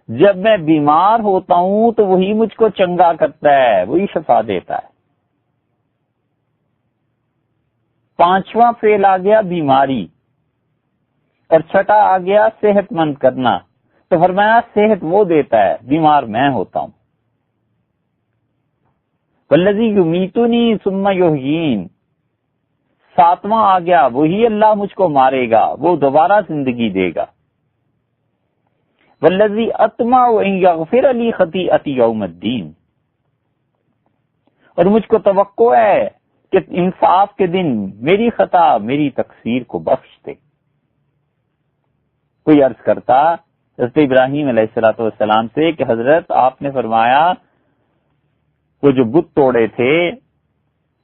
S1: جب میں بیمار ہوتا ہوں تو وہی مجھ کو چنگا کرتا ہے، وہی شفا دیتا ہے. 5واں فعل آ گیا بیماری، اور 6واں آ گیا صحت مند کرنا. تو فرمایا صحت وہ دیتا ہے، بیمار میں ہوتا ہوں. والذی یمیتنی ثم یحیین، 7واں آ گیا وہی اللہ مجھ کو مارے گا، وہ دوبارہ زندگی دے گا. والذی اطمع ان یغفر لی خطیئتی یوم الدین، اور مجھ کو توقع ہے کہ انصاف کے دن میری خطا، میری تقصیر کو بخش دے. کوئی عرض کرتا حضرت ابراہیم علیہ الصلوۃ والسلام سے کہ حضرت آپ نے فرمایا وہ جو بت توڑے تھے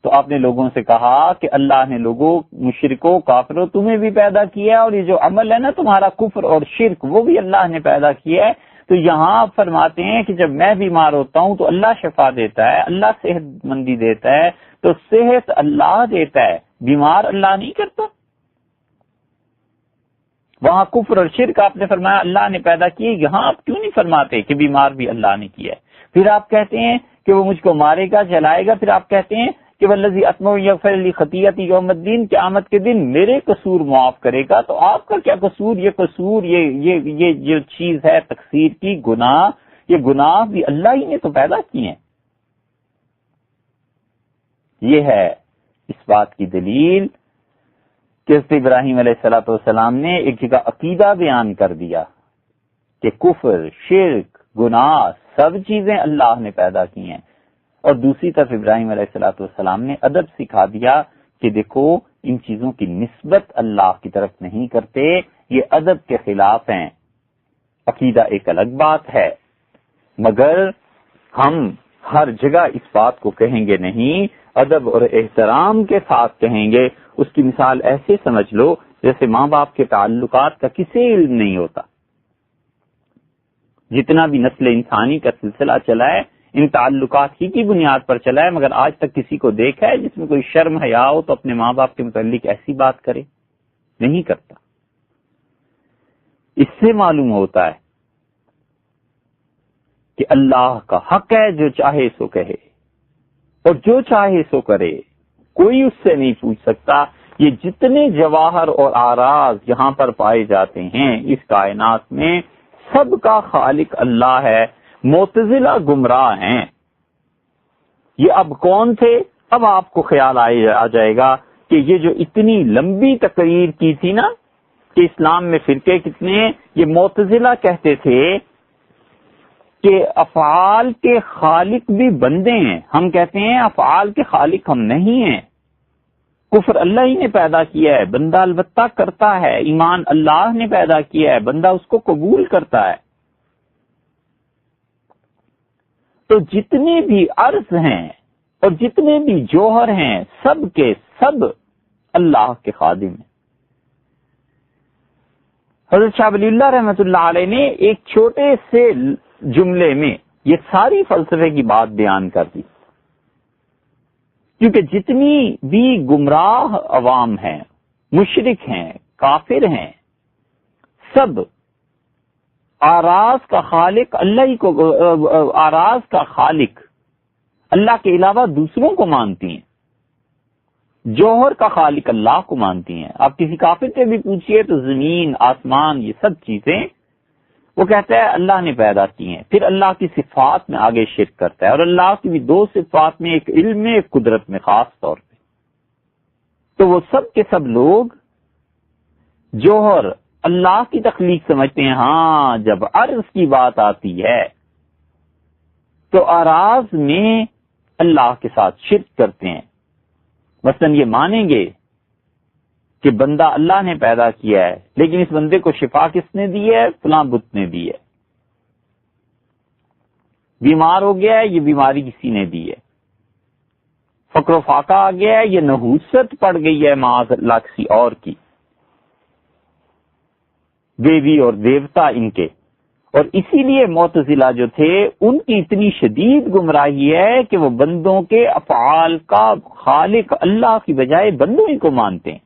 S1: تو آپ نے لوگوں سے کہا کہ اللہ نے لوگوں، مشرکوں، کافروں تمہیں بھی پیدا کیا ہے، اور یہ جو عمل ہے نا تمہارا کفر اور شرک، وہ بھی اللہ نے پیدا کیا ہے. تو یہاں آپ فرماتے ہیں کہ جب میں بیمار ہوتا ہوں تو اللہ شفا دیتا ہے، اللہ صحت مندی دیتا ہے. تو صحت اللہ دیتا ہے، بیمار اللہ نہیں کرتا. وہاں کفر اور شرک آپ نے فرمایا اللہ نے پیدا کیے، یہاں آپ کیوں نہیں فرماتے کہ بیمار بھی اللہ نے کیا ہے؟ پھر آپ کہتے ہیں کہ وہ مجھ کو مارے گا، جلائے گا. پھر آپ کہتے ہیں کہ والذی اطمع یغفر لی خطیئتی یوم الدین، قیامت کے دن میرے قصور معاف کرے گا. تو آپ کا کیا قصور؟ یہ قصور، یہ جو چیز ہے تقصیر کی، گناہ، یہ گناہ بھی اللہ ہی نے تو پیدا کیے ہیں. یہ ہے اس بات کی دلیل کہ حضرت ابراہیم علیہ الصلوۃ والسلام نے ایک جگہ عقیدہ بیان کر دیا کہ کفر، شرک، گناہ سب چیزیں اللہ نے پیدا کی ہیں، اور دوسری طرف ابراہیم علیہ الصلوۃ والسلام نے ادب سکھا دیا کہ دیکھو ان چیزوں کی نسبت اللہ کی طرف نہیں کرتے، یہ ادب کے خلاف ہیں. عقیدہ ایک الگ بات ہے، مگر ہم ہر جگہ اس بات کو کہیں گے نہیں، ادب اور احترام کے ساتھ کہیں گے. اس کی مثال ایسے سمجھ لو جیسے ماں باپ کے تعلقات کا کسی علم نہیں ہوتا. جتنا بھی نسل انسانی کا سلسلہ چلا ہے ان تعلقات ہی کی بنیاد پر چلا ہے، مگر آج تک کسی کو دیکھا ہے جس میں کوئی شرم حیا ہو تو اپنے ماں باپ کے متعلق ایسی بات کرے؟ نہیں کرتا۔ اس سے معلوم ہوتا ہے کہ اللہ کا حق ہے، جو چاہے سو کہے اور جو چاہے سو کرے، کوئی اس سے نہیں پوچھ سکتا۔ یہ جتنے جواہر اور آراز یہاں پر پائے جاتے ہیں اس کائنات میں، سب کا خالق اللہ ہے۔ معتزلہ گمراہ ہیں۔ یہ اب کون تھے؟ اب آپ کو خیال آ جائے گا کہ یہ جو اتنی لمبی تقریر کی تھی نا کہ اسلام میں فرقے کتنے ہیں، یہ معتزلہ کہتے تھے کہ افعال کے خالق بھی بندے ہیں۔ ہم کہتے ہیں افعال کے خالق ہم نہیں ہیں، کفر اللہ ہی نے پیدا کیا ہے، بندہ البتہ کرتا ہے، ایمان اللہ نے پیدا کیا ہے، بندہ اس کو قبول کرتا ہے۔ تو جتنے بھی عرض ہیں اور جتنے بھی جوہر ہیں، سب کے سب اللہ کے خادم ہیں۔ حضرت شاہ ولی اللہ رحمۃ اللہ علیہ نے ایک چھوٹے سے جملے میں یہ ساری فلسفے کی بات بیان کر دی، کیونکہ جتنی بھی گمراہ عوام ہیں، مشرک ہیں، کافر ہیں، سب آراز کا خالق اللہ ہی کو، آراز کا خالق اللہ کے علاوہ دوسروں کو مانتی ہیں، جوہر کا خالق اللہ کو مانتی ہیں۔ آپ کسی کافر سے بھی پوچھئے تو زمین، آسمان، یہ سب چیزیں وہ کہتا ہے اللہ نے پیدا کی ہیں، پھر اللہ کی صفات میں آگے شرک کرتا ہے، اور اللہ کی بھی دو صفات میں، ایک علم میں، ایک قدرت میں خاص طور پہ۔ تو وہ سب کے سب لوگ جوہر اللہ کی تخلیق سمجھتے ہیں۔ ہاں جب عرض کی بات آتی ہے تو آراز میں اللہ کے ساتھ شرک کرتے ہیں۔ مثلا یہ مانیں گے کہ بندہ اللہ نے پیدا کیا ہے، لیکن اس بندے کو شفا کس نے دی ہے؟ فلاں بت نے دی ہے۔ بیمار ہو گیا ہے، یہ بیماری کسی نے دی ہے۔ فقر و فاقہ آ گیا ہے، یہ نحوست پڑ گئی ہے معاذ اللہ کسی اور کی، دیوی اور دیوتا ان کے۔ اور اسی لیے معتزلہ جو تھے ان کی اتنی شدید گمراہی ہے کہ وہ بندوں کے افعال کا خالق اللہ کی بجائے بندوں ہی کو مانتے ہیں۔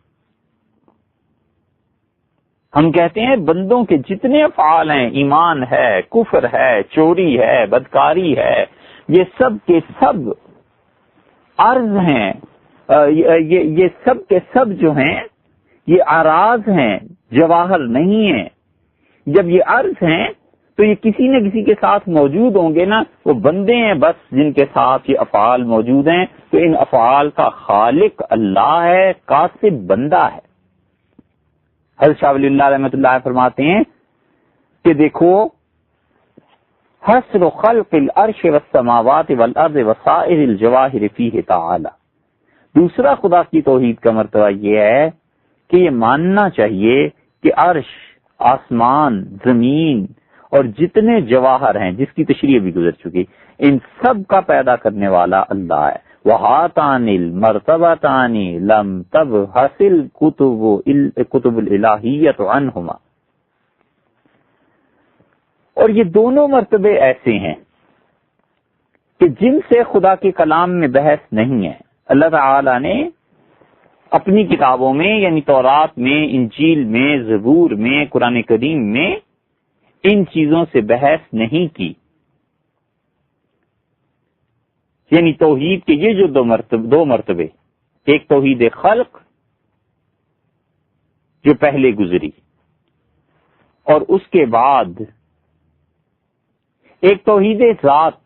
S1: ہم کہتے ہیں بندوں کے جتنے افعال ہیں، ایمان ہے، کفر ہے، چوری ہے، بدکاری ہے، یہ سب کے سب عرض ہیں، یہ سب کے سب جو ہیں یہ آراز ہیں، جواہر نہیں ہیں۔ جب یہ عرض ہیں تو یہ کسی نہ کسی کے ساتھ موجود ہوں گے نا، وہ بندے ہیں بس جن کے ساتھ یہ افعال موجود ہیں، تو ان افعال کا خالق اللہ ہے، کاسب بندہ ہے۔ حضرت شاہ ولی اللہ رحمۃ اللہ فرماتے ہیں کہ دیکھو، حسر خلق العرش والسماوات والارض وسائر الجواہر فیہ تعالی۔ دوسرا خدا کی توحید کا مرتبہ یہ ہے کہ یہ ماننا چاہیے کہ عرش، آسمان، زمین اور جتنے جواہر ہیں جس کی تشریح بھی گزر چکی، ان سب کا پیدا کرنے والا اللہ ہے۔ وَهَاتَانِ الْمَرْتَبَتَانِ لَمْ تَبْحَثِ الْكُتُبُ الْإِلَٰهِيَّةُ عَنْهُمَا۔ اور یہ دونوں مرتبے ایسے ہیں کہ جن سے خدا کے کلام میں بحث نہیں ہے۔ اللہ تعالی نے اپنی کتابوں میں، یعنی تورات میں، انجیل میں، زبور میں، قرآن کریم میں ان چیزوں سے بحث نہیں کی۔ یعنی توحید کے یہ جو دو مرتبے، ایک توحید خلق جو پہلے گزری، اور اس کے بعد ایک توحید ذات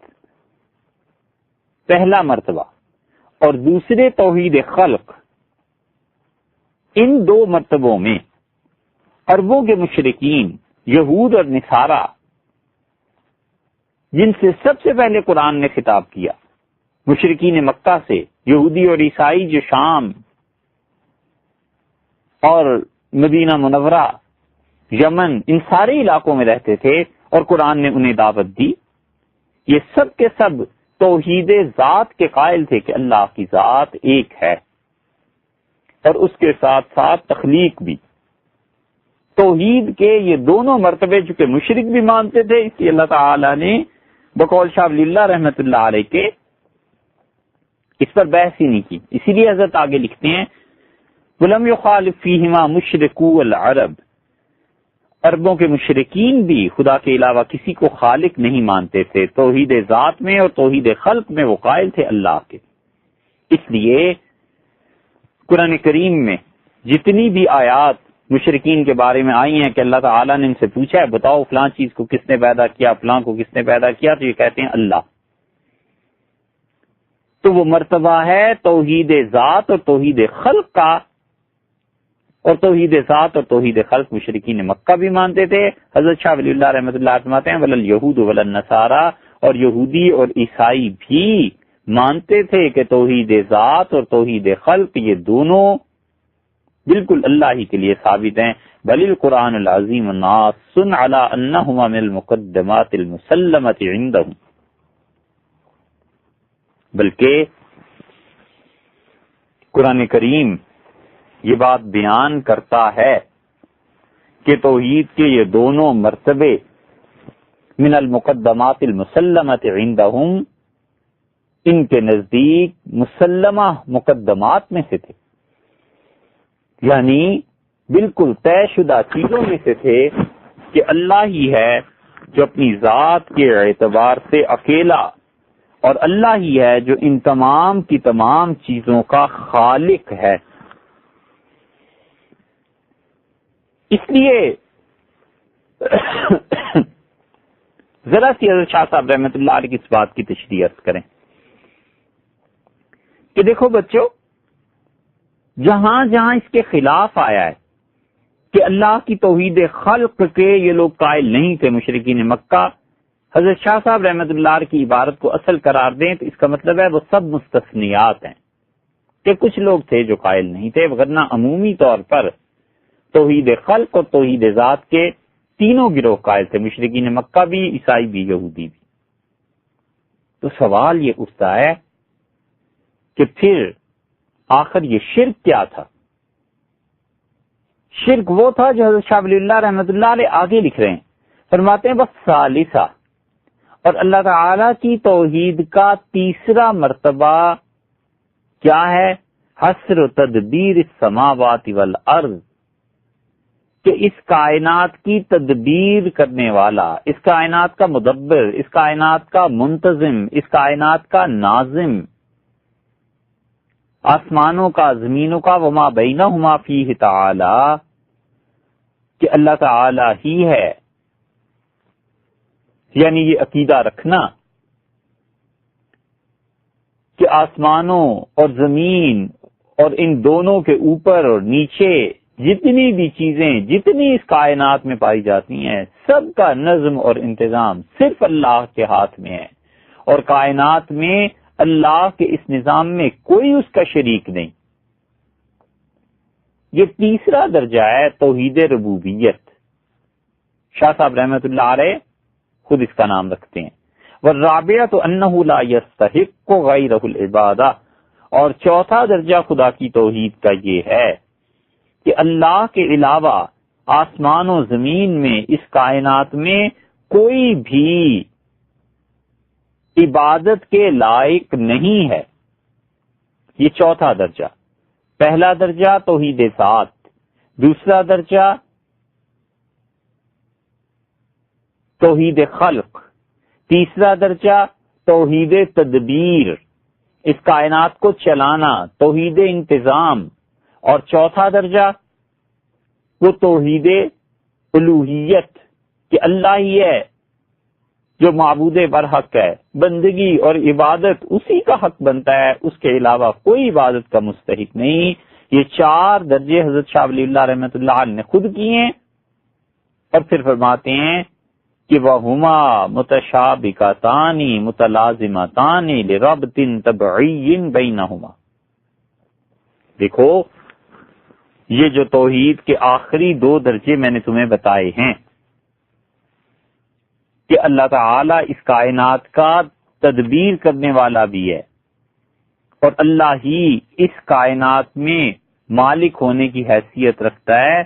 S1: پہلا مرتبہ، اور دوسرے توحید خلق، ان دو مرتبوں میں عربوں کے مشرکین، یہود اور نصارہ، جن سے سب سے پہلے قرآن نے خطاب کیا، مشرکین مکہ سے، یہودی اور عیسائی جو شام اور مدینہ منورہ، یمن، ان سارے علاقوں میں رہتے تھے اور قرآن نے انہیں دعوت دی، یہ سب کے سب توحید ذات کے قائل تھے کہ اللہ کی ذات ایک ہے، اور اس کے ساتھ ساتھ تخلیق بھی۔ توحید کے یہ دونوں مرتبے چونکہ مشرک بھی مانتے تھے، اس لیے اللہ تعالی نے بقول شاہ ولی اللہ رحمۃ اللہ علیہ کے اس پر بحث ہی نہیں کی. اسی لیے حضرت آگے لکھتے ہیں وَلَمْ يُخَالِفْ فِيهِمَا مُشْرِكُو الْعَرَبِ، عربوں کے مشرکین بھی خدا کے علاوہ کسی کو خالق نہیں مانتے تھے. توحید ذات میں اور توحید خلق میں وہ قائل تھے اللہ کے. اس لیے قرآن کریم میں جتنی بھی آیات مشرکین کے بارے میں آئی ہیں کہ اللہ تعالیٰ نے ان سے پوچھا ہے بتاؤ فلاں چیز کو کس نے پیدا کیا، فلاں کو کس نے پیدا کیا، تو یہ کہتے ہیں اللہ. تو وہ مرتبہ ہے توحید ذات اور توحید خلق کا، اور توحید ذات اور توحید خلق مشرکین مکہ بھی مانتے تھے. حضرت شاہ ولی اللہ رحمۃ اللہ فرماتے ہیں وَلَا الْيَهُودُ وَلَا النَّصَارَىٰ، اور یہودی اور عیسائی بھی مانتے تھے کہ توحید ذات اور توحید خلق یہ دونوں بالکل اللہ ہی کے لیے ثابت ہیں. بل القرآن العظیم ناص علی انہما من المقدمات المسلمۃ عندہم، بلکہ قرآن کریم یہ بات بیان کرتا ہے کہ توحید کے یہ دونوں مرتبے من المقدمات المسلمۃ عندہم ان کے نزدیک مسلمہ مقدمات میں سے تھے، یعنی بالکل طے شدہ چیزوں میں سے تھے کہ اللہ ہی ہے جو اپنی ذات کے اعتبار سے اکیلا، اور اللہ ہی ہے جو ان تمام کی تمام چیزوں کا خالق ہے. اس لیے ذرا سی حضرت شاہ صاحب رحمۃ اللہ علیہ کی اس بات کی تشریح کریں کہ دیکھو بچوں، جہاں جہاں اس کے خلاف آیا ہے کہ اللہ کی توحید خلق کے یہ لوگ قائل نہیں تھے مشرکین مکہ، حضرت شاہ صاحب رحمۃ اللہ علیہ کی عبارت کو اصل قرار دیں تو اس کا مطلب ہے وہ سب مستثنیات ہیں کہ کچھ لوگ تھے جو قائل نہیں تھے، ورنہ عمومی طور پر توحید خلق اور توحید ذات کے تینوں گروہ قائل تھے، مشرکین مکہ بھی، عیسائی بھی، یہودی بھی. تو سوال یہ اٹھتا ہے کہ پھر آخر یہ شرک کیا تھا؟ شرک وہ تھا جو حضرت شاہ ولی اللہ رحمۃ اللہ علیہ آگے لکھ رہے ہیں، فرماتے ہیں بس ثالثہ، اور اللہ تعالی کی توحید کا تیسرا مرتبہ کیا ہے؟ حصر و تدبیر السماوات والارض، کہ اس کائنات کی تدبیر کرنے والا، اس کائنات کا مدبر، اس کائنات کا منتظم، اس کائنات کا ناظم، آسمانوں کا، زمینوں کا، وما بینہما فیہ تعالی، کہ اللہ تعالی ہی ہے. یعنی یہ عقیدہ رکھنا کہ آسمانوں اور زمین اور ان دونوں کے اوپر اور نیچے جتنی بھی چیزیں جتنی اس کائنات میں پائی جاتی ہیں سب کا نظم اور انتظام صرف اللہ کے ہاتھ میں ہے، اور کائنات میں اللہ کے اس نظام میں کوئی اس کا شریک نہیں. یہ تیسرا درجہ ہے توحید ربوبیت. شاہ صاحب رحمۃ اللہ علیہ خود اس کا نام رکھتے ہیں. والرابعۃ انہ لا یستحق غیرہ العبادہ، اور چوتھا درجہ خدا کی توحید کا یہ ہے کہ اللہ کے علاوہ آسمان و زمین میں اس کائنات میں کوئی بھی عبادت کے لائق نہیں ہے. یہ چوتھا درجہ. پہلا درجہ توحید ذات، دوسرا درجہ توحید خلق، تیسرا درجہ توحید تدبیر، اس کائنات کو چلانا، توحید انتظام، اور چوتھا درجہ وہ توحید الوہیت کہ اللہ ہی ہے جو معبود برحق ہے، بندگی اور عبادت اسی کا حق بنتا ہے، اس کے علاوہ کوئی عبادت کا مستحق نہیں. یہ چار درجے حضرت شاہ ولی اللہ رحمۃ اللہ علیہ نے خود کیے ہیں، اور پھر فرماتے ہیں کہ وَهُمَا مُتَشَابِهَتَانِ مُتَلَازِمَتَانِ لِرَبْطٍ طَبْعِيٍّ بَيْنَهُمَا. دیکھو یہ جو توحید کے آخری دو درجے میں نے تمہیں بتائے ہیں کہ اللہ تعالی اس کائنات کا تدبیر کرنے والا بھی ہے، اور اللہ ہی اس کائنات میں مالک ہونے کی حیثیت رکھتا ہے،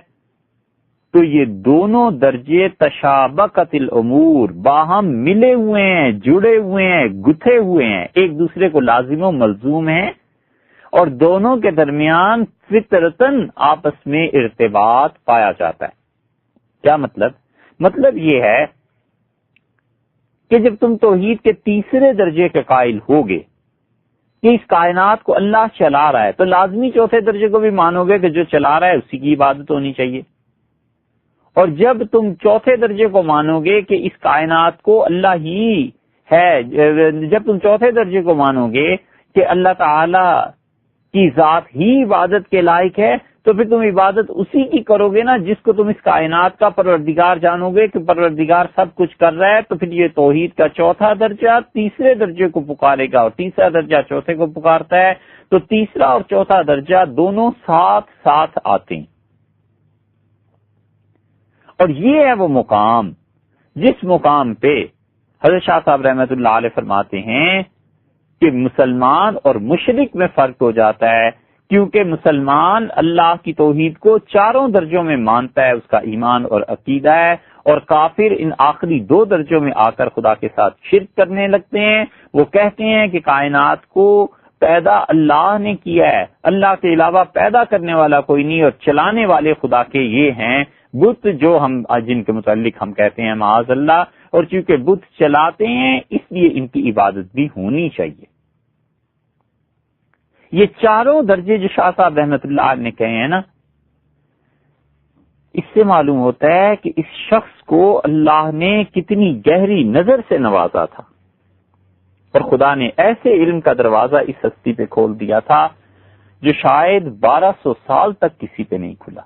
S1: تو یہ دونوں درجے تشابکت الامور، باہم ملے ہوئے ہیں، جڑے ہوئے ہیں، گتھے ہوئے ہیں، ایک دوسرے کو لازم و ملزوم ہیں، اور دونوں کے درمیان فطرتاً آپس میں ارتباط پایا جاتا ہے۔ کیا مطلب یہ ہے کہ جب تم توحید کے تیسرے درجے کے قائل ہوگے کہ اس کائنات کو اللہ چلا رہا ہے، تو لازمی چوتھے درجے کو بھی مانو گے کہ جو چلا رہا ہے اسی کی عبادت ہونی چاہیے۔ اور جب تم چوتھے درجے کو مانو گے کہ اس کائنات کو اللہ ہی ہے، جب تم چوتھے درجے کو مانو گے کہ اللہ تعالی کی ذات ہی عبادت کے لائق ہے، تو پھر تم عبادت اسی کی کرو گے نا جس کو تم اس کائنات کا پروردگار جانو گے کہ پروردگار سب کچھ کر رہا ہے۔ تو پھر یہ توحید کا چوتھا درجہ تیسرے درجے کو پکارے گا، اور تیسرا درجہ چوتھے کو پکارتا ہے، تو تیسرا اور چوتھا درجہ دونوں ساتھ ساتھ آتے ہیں۔ اور یہ ہے وہ مقام جس مقام پہ حضرت شاہ صاحب رحمۃ اللہ علیہ فرماتے ہیں کہ مسلمان اور مشرک میں فرق ہو جاتا ہے، کیونکہ مسلمان اللہ کی توحید کو چاروں درجوں میں مانتا ہے، اس کا ایمان اور عقیدہ ہے، اور کافر ان آخری دو درجوں میں آ کر خدا کے ساتھ شرک کرنے لگتے ہیں۔ وہ کہتے ہیں کہ کائنات کو پیدا اللہ نے کیا ہے، اللہ کے علاوہ پیدا کرنے والا کوئی نہیں، اور چلانے والے خدا کے یہ ہیں بت، جو ہم جن کے متعلق ہم کہتے ہیں معاذ اللہ، اور چونکہ بت چلاتے ہیں اس لیے ان کی عبادت بھی ہونی چاہیے۔ یہ چاروں درجے جو شاہ صاحب رحمت اللہ علیہ نے کہے ہیں نا، اس سے معلوم ہوتا ہے کہ اس شخص کو اللہ نے کتنی گہری نظر سے نوازا تھا، اور خدا نے ایسے علم کا دروازہ اس ہستی پہ کھول دیا تھا جو شاید 1200 سال تک کسی پہ نہیں کھلا۔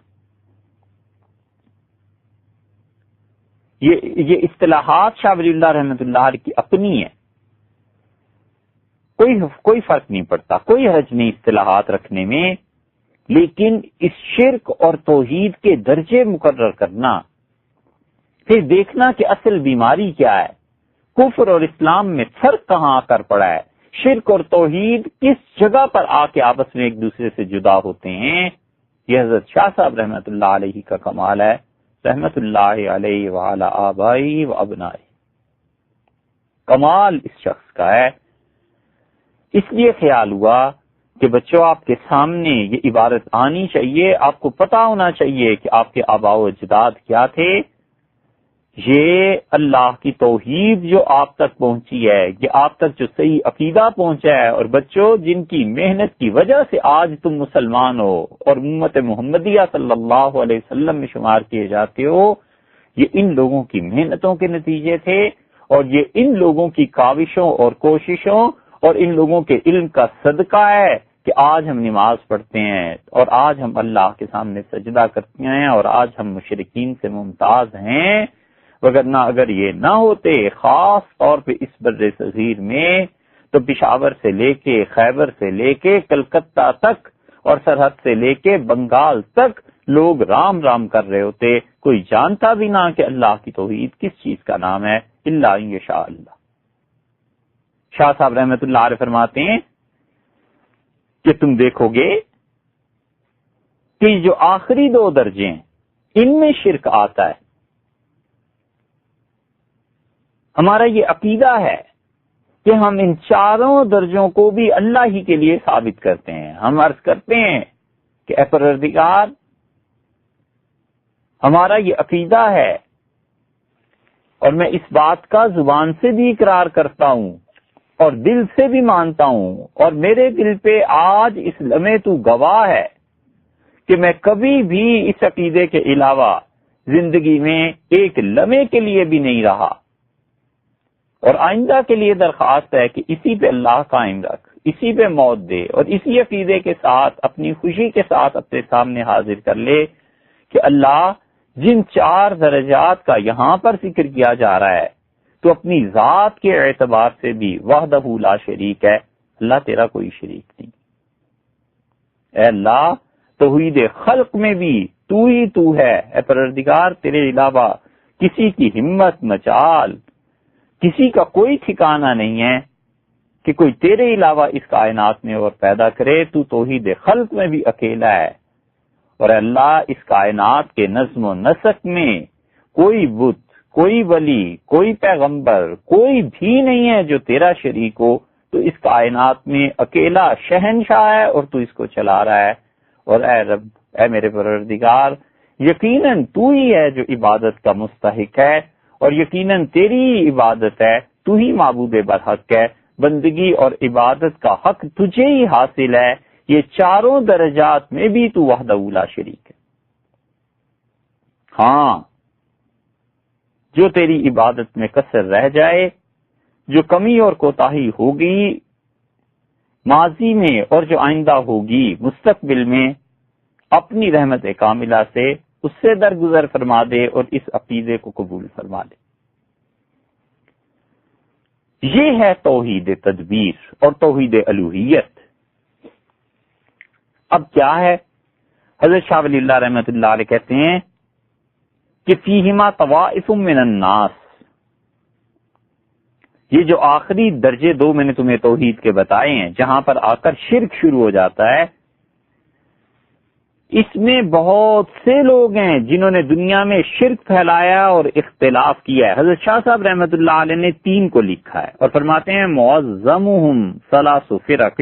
S1: یہ اصطلاحات شاہ ولی اللہ رحمت اللہ علیہ کی اپنی ہے، کوئی فرق نہیں پڑتا، کوئی حرج نہیں اصطلاحات رکھنے میں، لیکن اس شرک اور توحید کے درجے مقرر کرنا، پھر دیکھنا کہ اصل بیماری کیا ہے، کفر اور اسلام میں فرق کہاں آ کر پڑا ہے، شرک اور توحید کس جگہ پر آ کے آپس میں ایک دوسرے سے جدا ہوتے ہیں، یہ حضرت شاہ صاحب رحمت اللہ علیہ کا کمال ہے، رحمت اللہ علیہ وعلی آبائی و ابنائی۔ کمال اس شخص کا ہے۔ اس لیے خیال ہوا کہ بچوں آپ کے سامنے یہ عبارت آنی چاہیے، آپ کو پتا ہونا چاہیے کہ آپ کے آباء و اجداد کیا تھے۔ یہ اللہ کی توحید جو آپ تک پہنچی ہے، یہ آپ تک جو صحیح عقیدہ پہنچا ہے، اور بچوں جن کی محنت کی وجہ سے آج تم مسلمان ہو اور امت محمدیہ صلی اللہ علیہ وسلم میں شمار کیے جاتے ہو، یہ ان لوگوں کی محنتوں کے نتیجے تھے، اور یہ ان لوگوں کی کاوشوں اور کوششوں اور ان لوگوں کے علم کا صدقہ ہے کہ آج ہم نماز پڑھتے ہیں، اور آج ہم اللہ کے سامنے سجدہ کرتے ہیں، اور آج ہم مشرکین سے ممتاز ہیں۔ وگرنہ اگر یہ نہ ہوتے، خاص طور پہ اس بر صغیر میں، تو پشاور سے لے کے خیبر سے لے کے کلکتہ تک اور سرحد سے لے کے بنگال تک لوگ رام رام کر رہے ہوتے، کوئی جانتا بھی نہ کہ اللہ کی توحید کس چیز کا نام ہے، الا ان یشاء اللہ۔ شاہ صاحب رحمت اللہ علیہ فرماتے ہیں کہ تم دیکھو گے کہ جو آخری دو درجے ہیں ان میں شرک آتا ہے۔ ہمارا یہ عقیدہ ہے کہ ہم ان چاروں درجوں کو بھی اللہ ہی کے لیے ثابت کرتے ہیں۔ ہم عرض کرتے ہیں کہ اے پروردگار، ہمارا یہ عقیدہ ہے، اور میں اس بات کا زبان سے بھی اقرار کرتا ہوں اور دل سے بھی مانتا ہوں، اور میرے دل پہ آج اس لمحے تو گواہ ہے کہ میں کبھی بھی اس عقیدے کے علاوہ زندگی میں ایک لمحے کے لیے بھی نہیں رہا، اور آئندہ کے لیے درخواست ہے کہ اسی پہ اللہ قائم رکھ، اسی پہ موت دے، اور اسی عقیدے کے ساتھ اپنی خوشی کے ساتھ اپنے سامنے حاضر کر لے کہ اللہ جن چار درجات کا یہاں پر ذکر کیا جا رہا ہے تو اپنی ذات کے اعتبار سے بھی وحدہ لا شریک ہے، اللہ تیرا کوئی شریک نہیں۔ اے اللہ، توحید خلق میں بھی تو ہی تو ہے، اے پروردگار تیرے علاوہ کسی کی ہمت مجال، کسی کا کوئی ٹھکانہ نہیں ہے کہ کوئی تیرے علاوہ اس کائنات میں اور پیدا کرے، تو توحید خلق میں بھی اکیلا ہے، اور اللہ اس کائنات کے نظم و نسق میں کوئی بت، کوئی ولی، کوئی پیغمبر، کوئی بھی نہیں ہے جو تیرا شریک ہو، تو اس کائنات میں اکیلا شہنشاہ ہے اور تو اس کو چلا رہا ہے۔ اور اے رب، اے میرے پروردگار، یقیناً تو ہی ہے جو عبادت کا مستحق ہے، اور یقیناً تیری عبادت ہے، تو ہی معبود برحق ہے، بندگی اور عبادت کا حق تجھے ہی حاصل ہے، یہ چاروں درجات میں بھی تو وحدہ لا شریک ہے۔ ہاں، جو تیری عبادت میں کثر رہ جائے، جو کمی اور کوتاہی ہوگی ماضی میں اور جو آئندہ ہوگی مستقبل میں، اپنی رحمت کاملہ سے اس سے درگزر فرما دے اور اس عقیدے کو قبول فرما دے۔ یہ ہے توحید تدبیر اور توحید الوہیت۔ اب کیا ہے؟ حضرت شاہ ولی اللہ رحمۃ اللہ علیہ کہتے ہیں کہ فیہما طوائف من الناس، یہ جو آخری درجے دو میں نے تمہیں توحید کے بتائے ہیں، جہاں پر آ کر شرک شروع ہو جاتا ہے، اس میں بہت سے لوگ ہیں جنہوں نے دنیا میں شرک پھیلایا اور اختلاف کیا ہے۔ حضرت شاہ صاحب رحمۃ اللہ علیہ نے 3 کو لکھا ہے اور فرماتے ہیں معظمہم ثلاث فرق،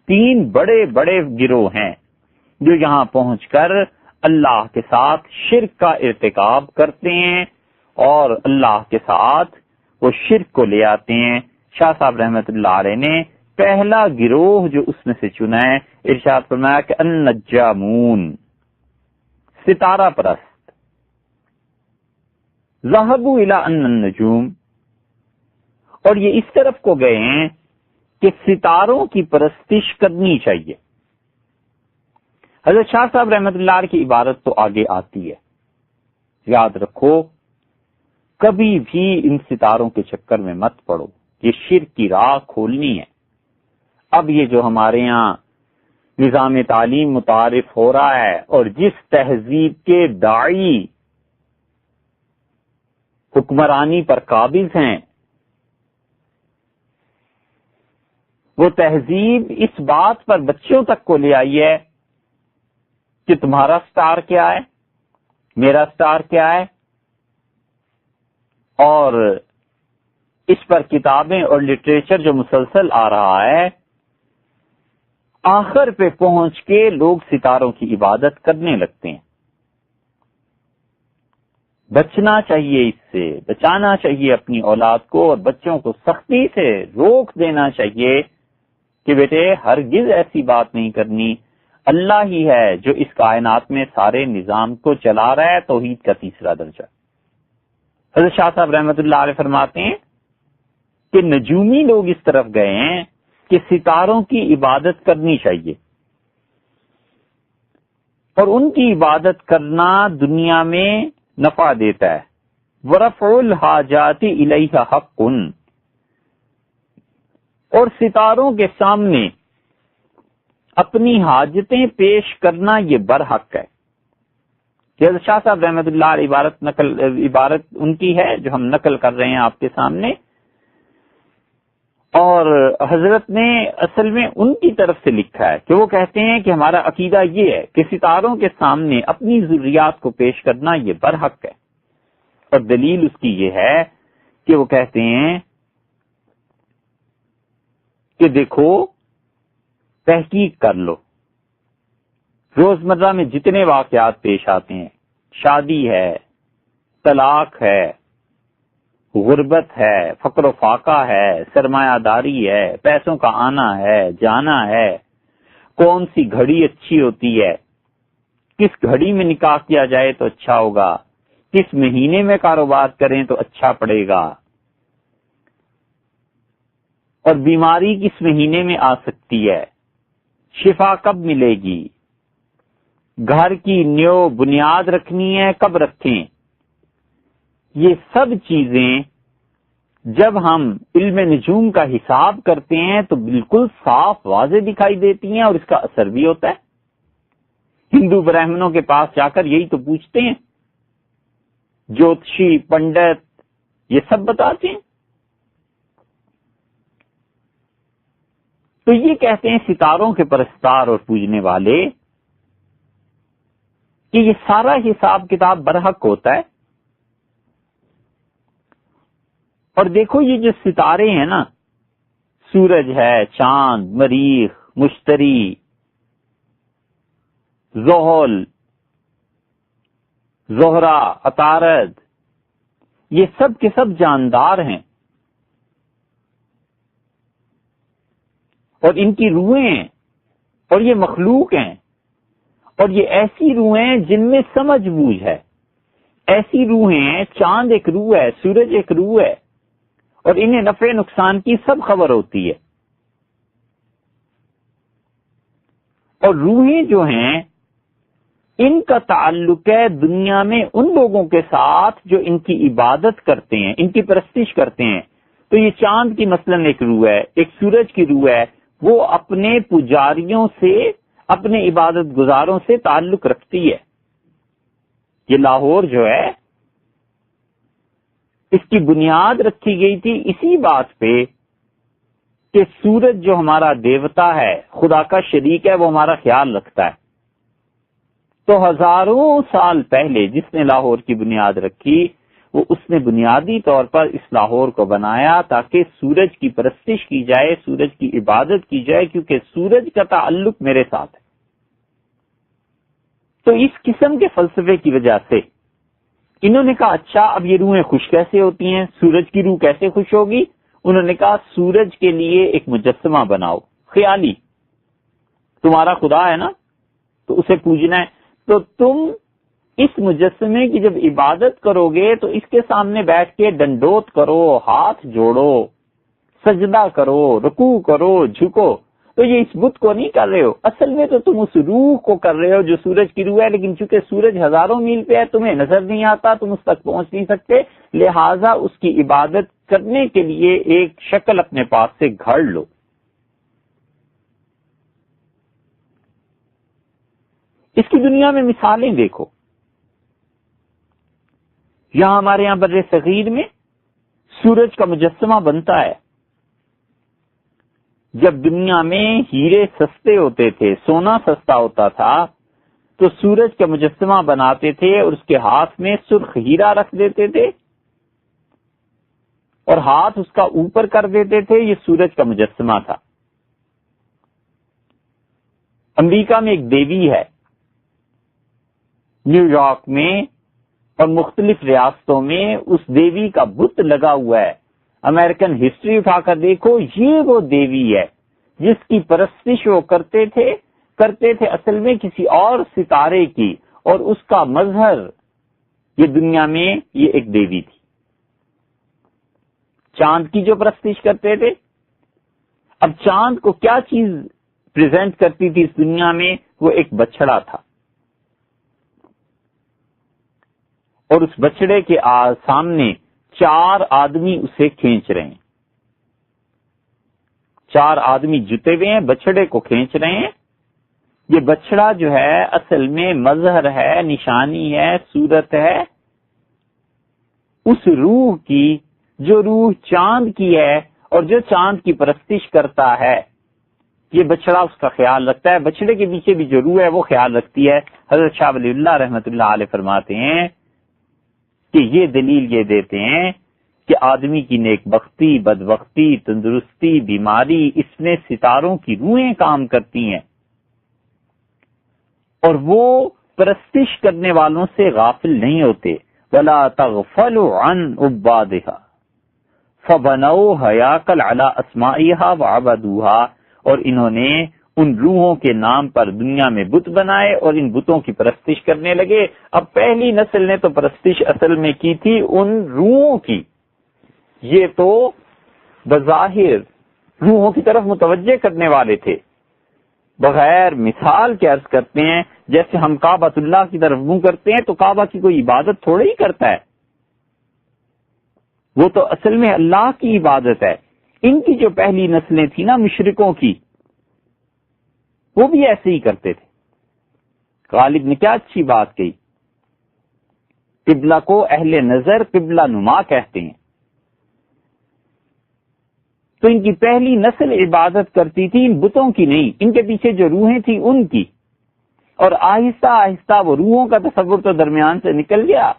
S1: 3 بڑے بڑے گروہ ہیں جو یہاں پہنچ کر اللہ کے ساتھ شرک کا ارتکاب کرتے ہیں اور اللہ کے ساتھ وہ شرک کو لے آتے ہیں۔ شاہ صاحب رحمۃ اللہ علیہ نے پہلا گروہ جو اس میں سے چنا ہے، ارشاد فرمایا کہ النجامون، ستارہ پرست، ذہبوا الی ان النجوم، اور یہ اس طرف کو گئے ہیں کہ ستاروں کی پرستش کرنی چاہیے۔ حضرت شاہ صاحب رحمۃ اللہ علیہ کی عبارت تو آگے آتی ہے، یاد رکھو کبھی بھی ان ستاروں کے چکر میں مت پڑو، یہ شرک کی راہ کھولنی ہے۔ اب یہ جو ہمارے ہاں نظام تعلیم متعارف ہو رہا ہے اور جس تہذیب کے داعی حکمرانی پر قابض ہیں، وہ تہذیب اس بات پر بچوں تک کو لے آئی ہے کہ تمہارا سٹار کیا ہے، میرا سٹار کیا ہے، اور اس پر کتابیں اور لٹریچر جو مسلسل آ رہا ہے، آخر پہ پہنچ کے لوگ ستاروں کی عبادت کرنے لگتے ہیں۔ بچنا چاہیے، اس سے بچانا چاہیے اپنی اولاد کو، اور بچوں کو سختی سے روک دینا چاہیے کہ بیٹے ہرگز ایسی بات نہیں کرنی، اللہ ہی ہے جو اس کائنات میں سارے نظام کو چلا رہا ہے۔ توحید کا تیسرا درجہ۔ حضرت شاہ صاحب رحمۃ اللہ علیہ فرماتے ہیں کہ نجومی لوگ اس طرف گئے ہیں کہ ستاروں کی عبادت کرنی چاہیے، اور ان کی عبادت کرنا دنیا میں نفع دیتا ہے۔ وَرَفْعُ الْحَاجَاتِ إِلَيْهَا حَقٌّ، اور ستاروں کے سامنے اپنی حاجتیں پیش کرنا یہ برحق ہے۔ حضرت شاہ صاحب رحمۃ اللہ علیہ عبارت ان کی ہے جو ہم نقل کر رہے ہیں آپ کے سامنے، اور حضرت نے اصل میں ان کی طرف سے لکھا ہے کہ وہ کہتے ہیں کہ ہمارا عقیدہ یہ ہے کہ ستاروں کے سامنے اپنی ضروریات کو پیش کرنا یہ برحق ہے، اور دلیل اس کی یہ ہے کہ وہ کہتے ہیں کہ دیکھو تحقیق کر لو، روزمرہ میں جتنے واقعات پیش آتے ہیں، شادی ہے، طلاق ہے، غربت ہے، فقر و فاقہ ہے، سرمایہ داری ہے، پیسوں کا آنا ہے، جانا ہے، کون سی گھڑی اچھی ہوتی ہے، کس گھڑی میں نکاح کیا جائے تو اچھا ہوگا، کس مہینے میں کاروبار کریں تو اچھا پڑے گا، اور بیماری کس مہینے میں آ سکتی ہے، شفا کب ملے گی، گھر کی نیو بنیاد رکھنی ہے کب رکھیں۔ یہ سب چیزیں جب ہم علم نجوم کا حساب کرتے ہیں تو بالکل صاف واضح دکھائی دیتی ہیں، اور اس کا اثر بھی ہوتا ہے۔ ہندو برہمنوں کے پاس جا کر یہی تو پوچھتے ہیں، جوتشی پنڈت یہ سب بتاتے ہیں۔ تو یہ کہتے ہیں ستاروں کے پرستار اور پوجنے والے کہ یہ سارا حساب کتاب برحق ہوتا ہے. اور دیکھو یہ جو ستارے ہیں نا، سورج ہے، چاند، مریخ، مشتری، زحل، زہرہ، عطارد، یہ سب کے سب جاندار ہیں، اور ان کی روحیں ہیں، اور یہ مخلوق ہیں، اور یہ ایسی روحیں ہیں جن میں سمجھ بوجھ ہے. ایسی روحیں ہیں، چاند ایک روح ہے، سورج ایک روح ہے، اور انہیں نفع نقصان کی سب خبر ہوتی ہے. اور روحیں جو ہیں ان کا تعلق ہے دنیا میں ان لوگوں کے ساتھ جو ان کی عبادت کرتے ہیں، ان کی پرستش کرتے ہیں. تو یہ چاند کی مثلاً ایک روح ہے، ایک سورج کی روح ہے، وہ اپنے پجاریوں سے، اپنے عبادت گزاروں سے تعلق رکھتی ہے. یہ لاہور جو ہے اس کی بنیاد رکھی گئی تھی اسی بات پہ کہ سورج جو ہمارا دیوتا ہے، خدا کا شریک ہے، وہ ہمارا خیال رکھتا ہے. تو ہزاروں سال پہلے جس نے لاہور کی بنیاد رکھی، وہ اس نے بنیادی طور پر اس لاہور کو بنایا تاکہ سورج کی پرستش کی جائے، سورج کی عبادت کی جائے، کیونکہ سورج کا تعلق میرے ساتھ ہے. تو اس قسم کے فلسفے کی وجہ سے انہوں نے کہا اچھا اب یہ روحیں خوش کیسے ہوتی ہیں، سورج کی روح کیسے خوش ہوگی؟ انہوں نے کہا سورج کے لیے ایک مجسمہ بناؤ خیالی. تمہارا خدا ہے نا، تو اسے پوجنا ہے، تو تم اس مجسمے کی جب عبادت کرو گے تو اس کے سامنے بیٹھ کے ڈنڈوت کرو، ہاتھ جوڑو، سجدہ کرو، رکوع کرو، جھکو. تو یہ اس بت کو نہیں کر رہے ہو، اصل میں تو تم اس روح کو کر رہے ہو جو سورج کی روح ہے، لیکن چونکہ سورج ہزاروں میل پہ ہے تمہیں نظر نہیں آتا، تم اس تک پہنچ نہیں سکتے، لہٰذا اس کی عبادت کرنے کے لیے ایک شکل اپنے پاس سے گھڑ لو. اس کی دنیا میں مثالیں دیکھو. یہاں ہمارے یہاں بر صغیر میں سورج کا مجسمہ بنتا ہے. جب دنیا میں ہیرے سستے ہوتے تھے، سونا سستا ہوتا تھا، تو سورج کا مجسمہ بناتے تھے اور اس کے ہاتھ میں سرخ ہیرا رکھ دیتے تھے اور ہاتھ اس کا اوپر کر دیتے تھے. یہ سورج کا مجسمہ تھا. امریکہ میں ایک دیوی ہے، نیو یارک میں اور مختلف ریاستوں میں اس دیوی کا بت لگا ہوا ہے. امریکن ہسٹری اٹھا کر دیکھو، یہ وہ دیوی ہے جس کی پرستش وہ کرتے تھے اصل میں کسی اور ستارے کی، اور اس کا مظہر یہ دنیا میں یہ ایک دیوی تھی. چاند کی جو پرستش کرتے تھے، اب چاند کو کیا چیز پریزنٹ کرتی تھی اس دنیا میں؟ وہ ایک بچڑا تھا، اور اس بچڑے کے سامنے 4 آدمی اسے کھینچ رہے ہیں. 4 آدمی جتے ہوئے ہیں، بچڑے کو کھینچ رہے ہیں. یہ بچڑا جو ہے اصل میں مظہر ہے، نشانی ہے، صورت ہے اس روح کی جو روح چاند کی ہے اور جو چاند کی پرستش کرتا ہے. یہ بچڑا اس کا خیال رکھتا ہے. بچڑے کے پیچھے بھی جو روح ہے وہ خیال رکھتی ہے. حضرت شاہ ولی اللہ رحمۃ اللہ علیہ فرماتے ہیں کہ یہ دلیل یہ دیتے ہیں کہ آدمی کی نیک بختی، بدبختی، تندرستی، بیماری، اس میں ستاروں کی روحیں کام کرتی ہیں، اور وہ پرستش کرنے والوں سے غافل نہیں ہوتے. وَلَا تَغْفَلُوا عَنْ عُبَّادِهَا فَبَنَوْا هَيَاكَلَ عَلَىٰ أَسْمَائِهَا وَعَبَدُوهَا. اور انہوں نے ان روحوں کے نام پر دنیا میں بت بنائے اور ان بتوں کی پرستش کرنے لگے. اب پہلی نسل نے تو پرستش اصل میں کی تھی ان روحوں کی. یہ تو بظاہر روحوں کی طرف متوجہ کرنے والے تھے. بغیر مثال کے عرض کرتے ہیں، جیسے ہم کعبۃ اللہ کی طرف منہ کرتے ہیں تو کعبہ کی کوئی عبادت تھوڑا ہی کرتا ہے، وہ تو اصل میں اللہ کی عبادت ہے. ان کی جو پہلی نسلیں تھیں نا مشرکوں کی، وہ بھی ایسے ہی کرتے تھے. غالب نے کیا اچھی بات کہی، قبلہ کو اہل نظر قبلہ نما کہتے ہیں. تو ان کی پہلی نسل عبادت کرتی تھی ان بتوں کی نہیں، ان کے پیچھے جو روحیں تھیں ان کی. اور آہستہ آہستہ وہ روحوں کا تصور تو درمیان سے نکل گیا،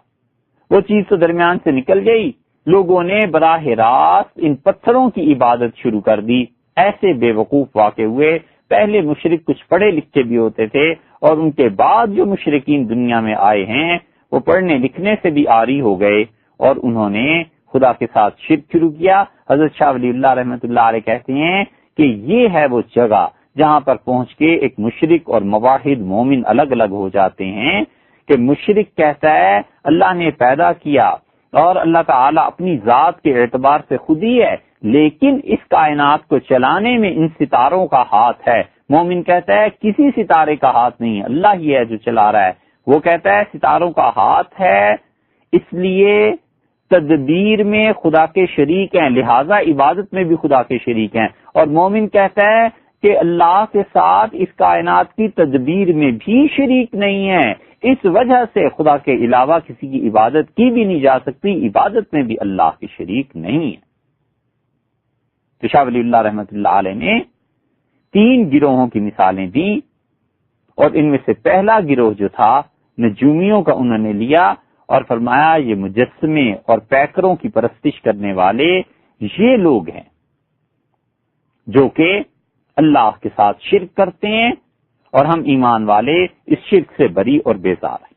S1: وہ چیز تو درمیان سے نکل گئی، لوگوں نے براہ راست ان پتھروں کی عبادت شروع کر دی۔ ایسے بے وقوف واقع ہوئے، پہلے مشرک کچھ پڑھے لکھے بھی ہوتے تھے، اور ان کے بعد جو مشرکین دنیا میں آئے ہیں وہ پڑھنے لکھنے سے بھی عاری ہو گئے، اور انہوں نے خدا کے ساتھ شرک شروع کیا۔ حضرت شاہ ولی اللہ رحمۃ اللہ علیہ کہتے ہیں کہ یہ ہے وہ جگہ جہاں پر پہنچ کے ایک مشرک اور موحد مومن الگ الگ ہو جاتے ہیں، کہ مشرک کہتا ہے اللہ نے پیدا کیا اور اللہ تعالی اپنی ذات کے اعتبار سے خود ہی ہے، لیکن اس کائنات کو چلانے میں ان ستاروں کا ہاتھ ہے۔ مومن کہتا ہے کسی ستارے کا ہاتھ نہیں ہے، اللہ ہی ہے جو چلا رہا ہے۔ وہ کہتا ہے ستاروں کا ہاتھ ہے، اس لیے تدبیر میں خدا کے شریک ہیں، لہذا عبادت میں بھی خدا کے شریک ہیں۔ اور مومن کہتا ہے کہ اللہ کے ساتھ اس کائنات کی تدبیر میں بھی شریک نہیں ہے، اس وجہ سے خدا کے علاوہ کسی کی عبادت کی بھی نہیں جا سکتی، عبادت میں بھی اللہ کے شریک نہیں ہے۔ تو شاہ ولی اللہ رحمۃ اللہ علیہ نے 3 گروہوں کی مثالیں دی، اور ان میں سے پہلا گروہ جو تھا نجومیوں کا انہوں نے لیا اور فرمایا یہ مجسمے اور پیکروں کی پرستش کرنے والے یہ لوگ ہیں جو کہ اللہ کے ساتھ شرک کرتے ہیں، اور ہم ایمان والے اس شرک سے بری اور بیزار ہیں۔